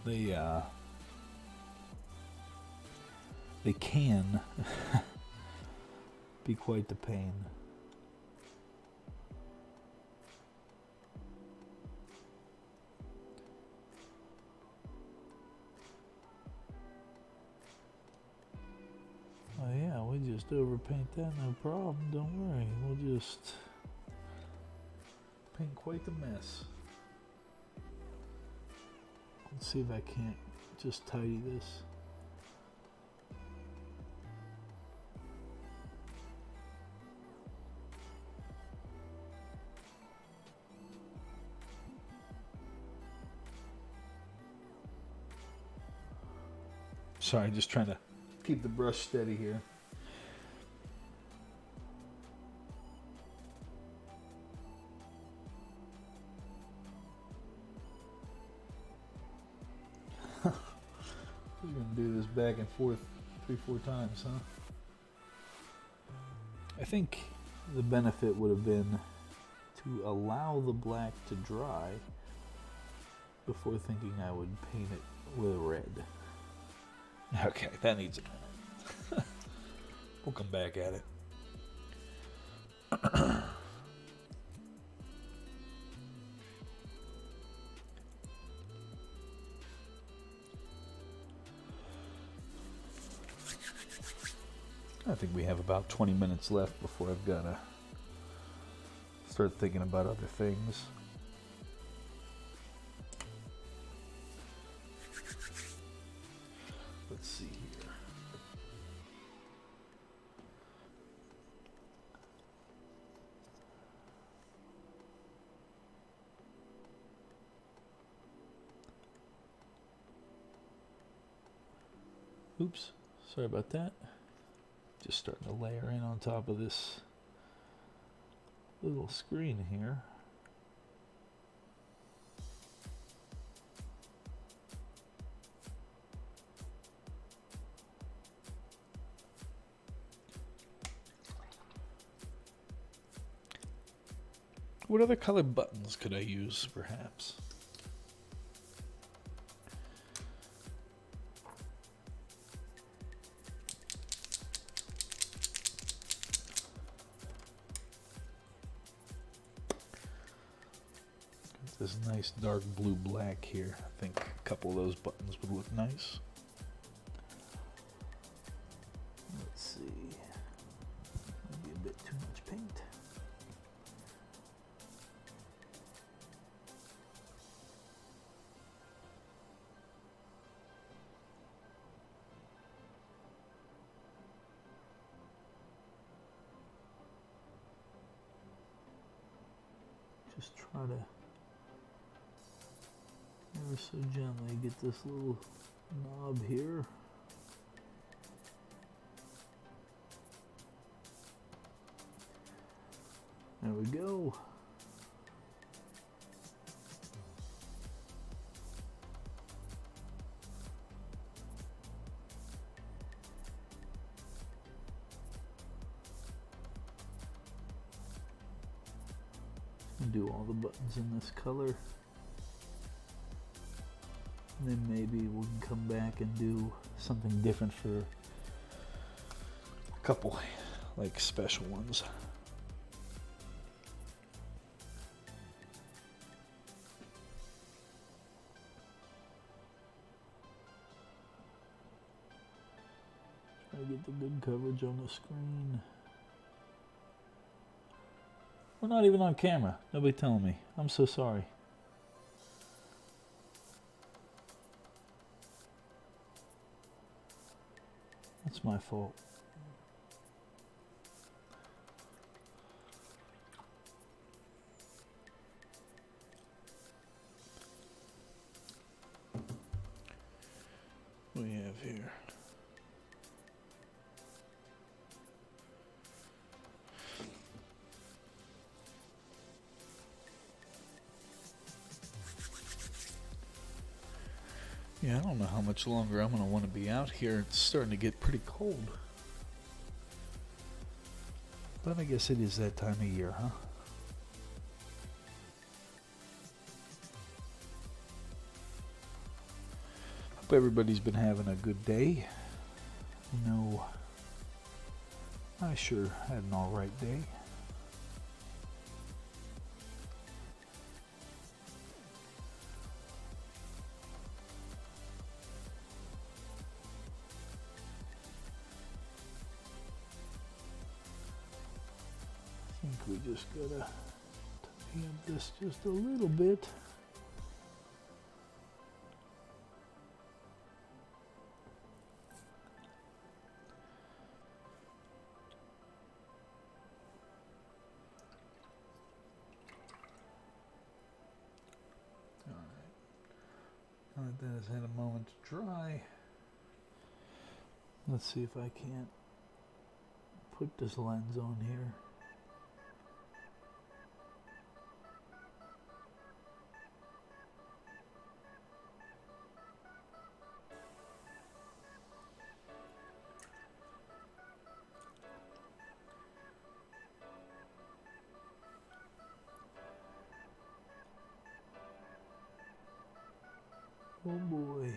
They can be quite the pain. Oh yeah, we just overpaint that, no problem, don't worry. We'll just paint quite the mess. Let's see if I can't just tidy this. Sorry, just trying to keep the brush steady here. You're gonna do this back and forth 3-4 times, huh? I think the benefit would have been to allow the black to dry before thinking I would paint it with red. Okay, that needs a minute. We'll come back at it. I think we have about 20 minutes left before I've got to start thinking about other things. Let's see here. Oops, sorry about that. Just starting to layer in on top of this little screen here. What other color buttons could I use, perhaps? This nice dark blue black here. I think a couple of those buttons would look nice. Let's see. Maybe a bit too much paint. Just try to ever so gently get this little knob here. There we go. Do all the buttons in this color. And then maybe we can come back and do something different for a couple like special ones. Try to get the good coverage on the screen. We're not even on camera. Nobody telling me. I'm so sorry. That's my fault. What do we have here? Yeah, I don't know how much longer I'm going to want to be out here. It's starting to get pretty cold. But I guess it is that time of year, huh? Hope everybody's been having a good day. You know, I sure had an alright day. I think we just gotta tighten up this just a little bit. Alright. Now that that has had a moment to dry, let's see if I can't put this lens on here. Oh boy.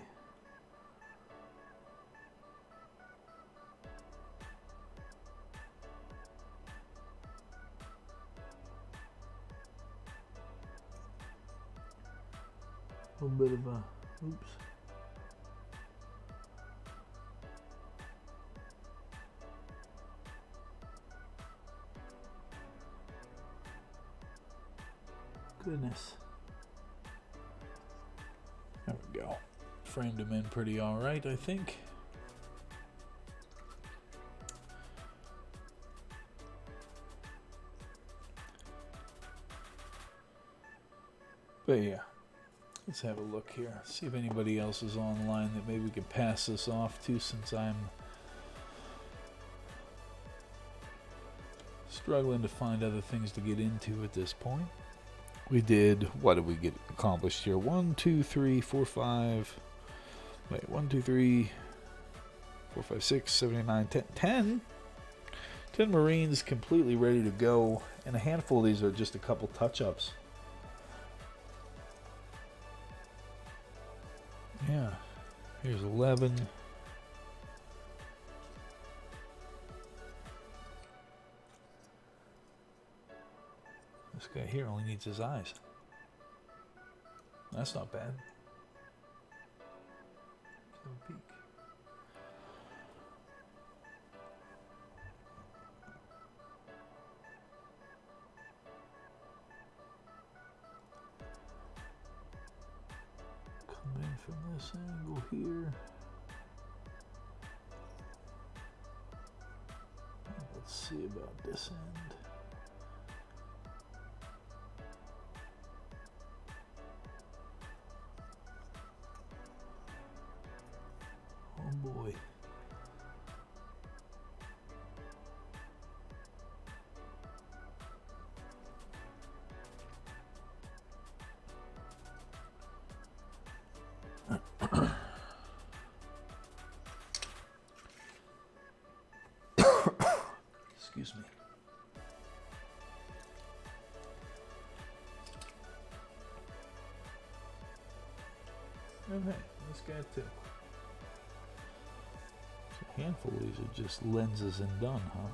A little bit of a, oops. Goodness. There we go. Framed him in pretty alright, I think. But yeah, let's have a look here. See if anybody else is online that maybe we can pass this off to, since I'm struggling to find other things to get into at this point. We did, what did we get accomplished here? 1, 2, 3, 4, 5. Wait, 1, 2, 3, 4, 5, 6, 7, 8, 9, 10. 10 Marines completely ready to go. And a handful of these are just a couple touch-ups. Yeah. Here's 11. This guy here only needs his eyes. That's not bad. Let's have a peek. Come in from this angle here. Let's see about this end. Oh boy. Excuse me. Oh hey, this guy too. A handful of these are just lenses and done, huh?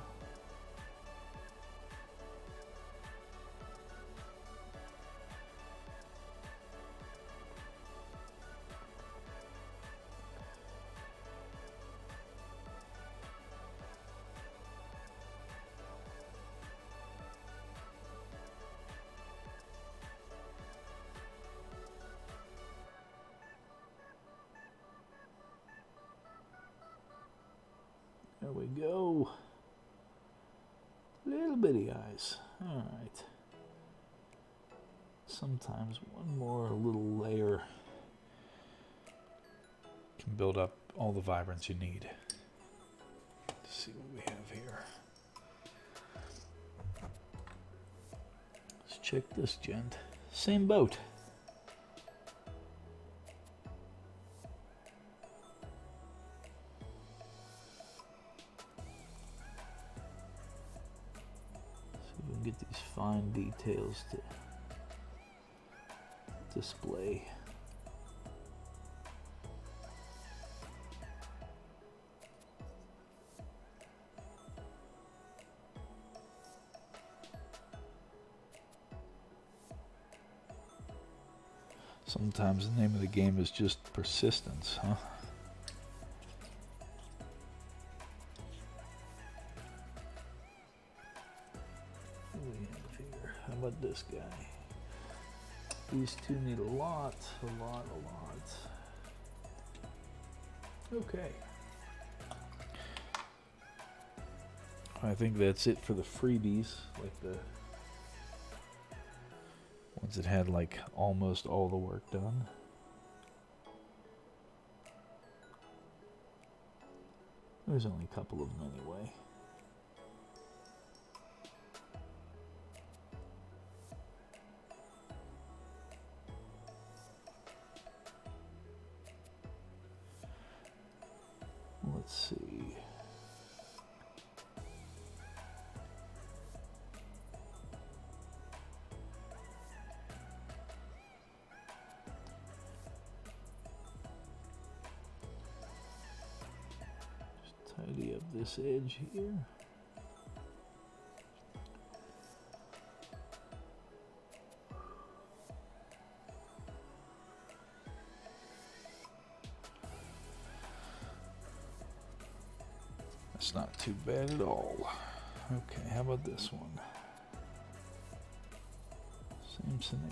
There we go. Little bitty eyes. Alright. Sometimes one more little layer can build up all the vibrance you need. Let's see what we have here. Let's check this gent. Same boat. Get these fine details to display. Sometimes the name of the game is just persistence, huh? How about this guy? These two need a lot. Okay. I think that's it for the freebies, like the ones that had like almost all the work done. There's only a couple of them anyway. Let's see. this edge here. That's not too bad at all. Okay, how about this one? Same scenario.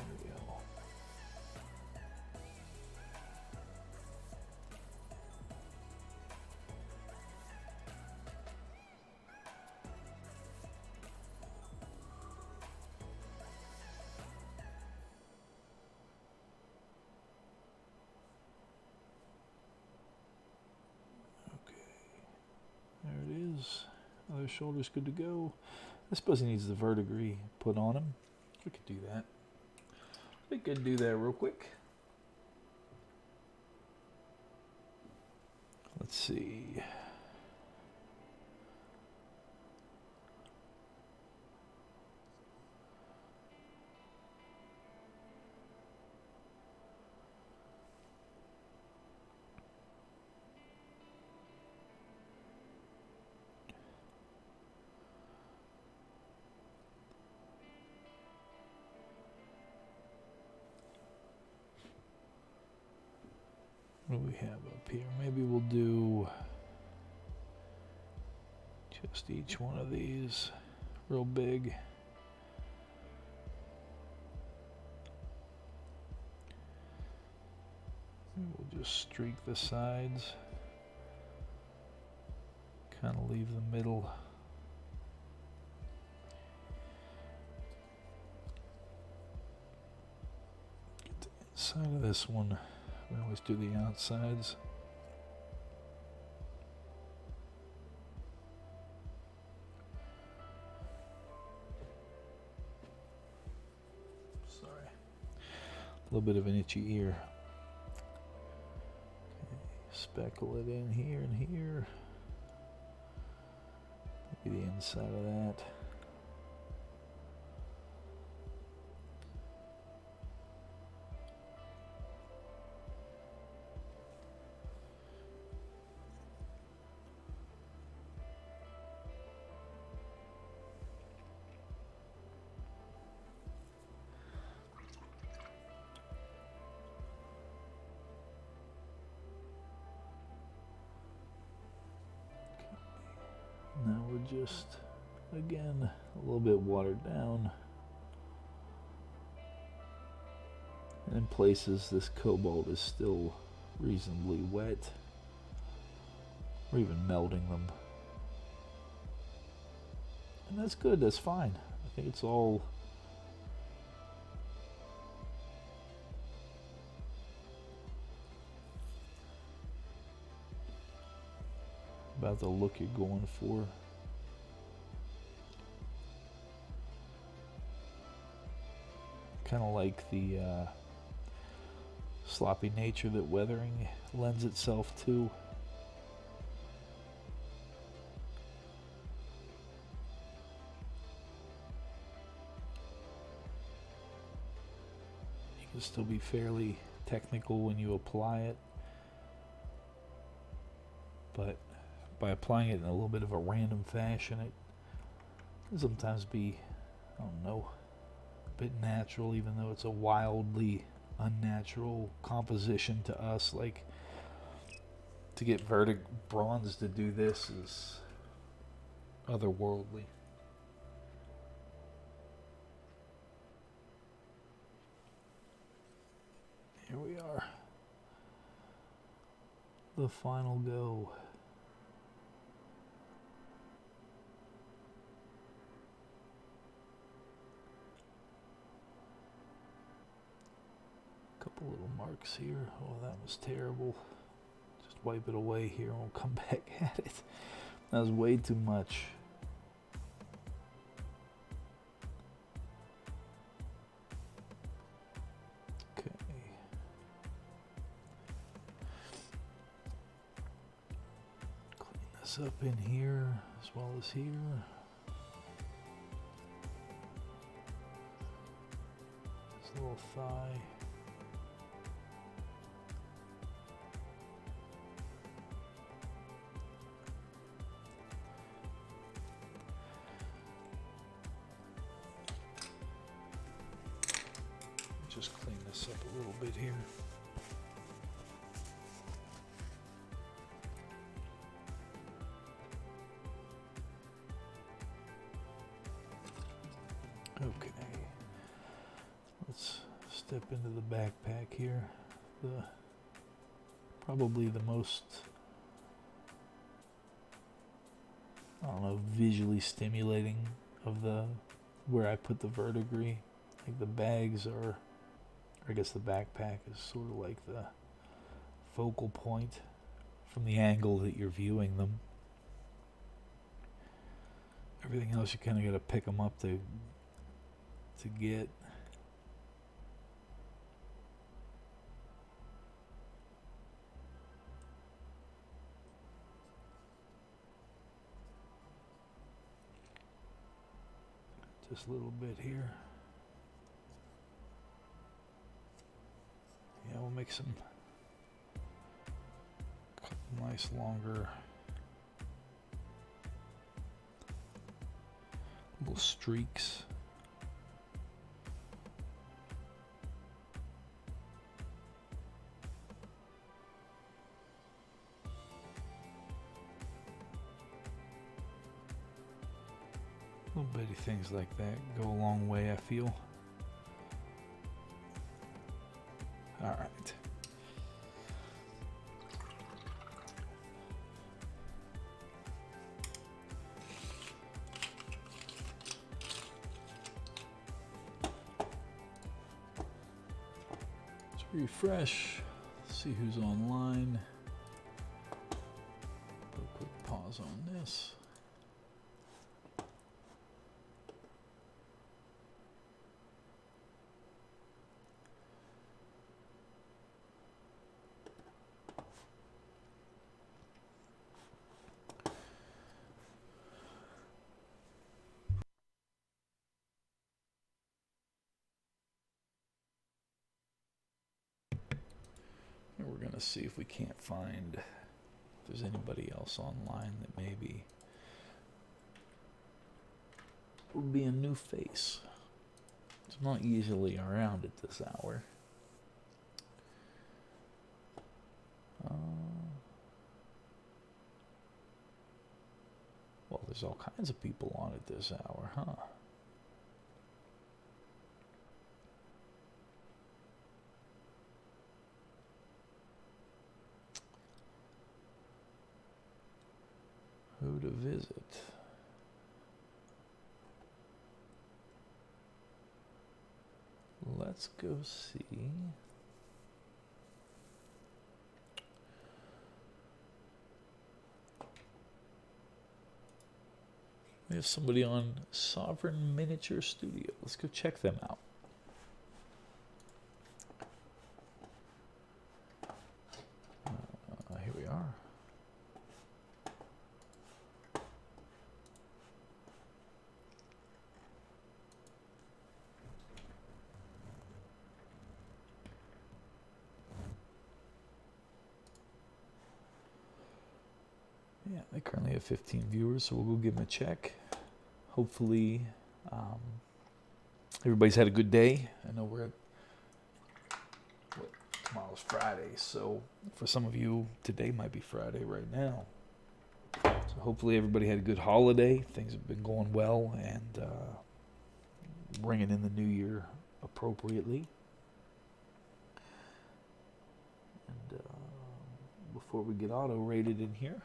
Other shoulder's good to go. I suppose he needs the verdigris put on him. We could do that. We could do that real quick. Let's see. What do we have up here? Maybe we'll do just each one of these real big. Maybe we'll just streak the sides. Kind of leave the middle. Get the inside of this one. We always do the outsides. Sorry. A little bit of an itchy ear. Okay. Speckle it in here and here. Maybe the inside of that. Now we're just, again, a little bit watered down. And in places this cobalt is still reasonably wet. Or even melting them. And that's good, that's fine. I think it's all about the look you're going for. Kind of like the sloppy nature that weathering lends itself to. You can still be fairly technical when you apply it, but by applying it in a little bit of a random fashion, it can sometimes be, I don't know, a bit natural, even though it's a wildly unnatural composition to us. Like, to get Verdig Bronze to do this is otherworldly. Here we are. The final go. Couple little marks here. Oh, that was terrible. Just wipe it away here and we'll come back at it. That was way too much. Okay. Clean this up in here as well as here. This little thigh. Just clean this up a little bit here. Okay, let's step into the backpack here. Probably the most, I don't know, visually stimulating of where I put the verdigris. Like the bags are, I guess the backpack is sort of like the focal point from the angle that you're viewing them. Everything else you kind of got to pick them up to get. Just a little bit here. Yeah, we'll make some nice longer little streaks. Little bitty things like that go a long way, I feel. All right. Let's refresh, see who's online. Put a quick pause on this. And we're going to see if we can't find if there's anybody else online that maybe would be a new face. It's not usually around at this hour. Well, there's all kinds of people on at this hour, huh? Who to visit? Let's go see. We have somebody on Sovereign Miniature Studio. Let's go check them out. Here we are. Yeah, they currently have 15 viewers, so we'll go give them a check. Hopefully, everybody's had a good day. I know we're at, tomorrow's Friday, so for some of you, today might be Friday right now. So hopefully everybody had a good holiday. Things have been going well and bringing in the new year appropriately. And before we get auto-rated in here,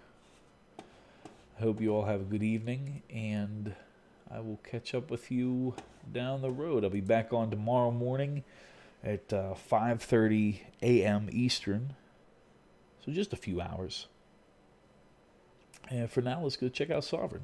I hope you all have a good evening, and I will catch up with you down the road. I'll be back on tomorrow morning at 5:30 a.m. Eastern, so just a few hours. And for now, let's go check out Sovereign.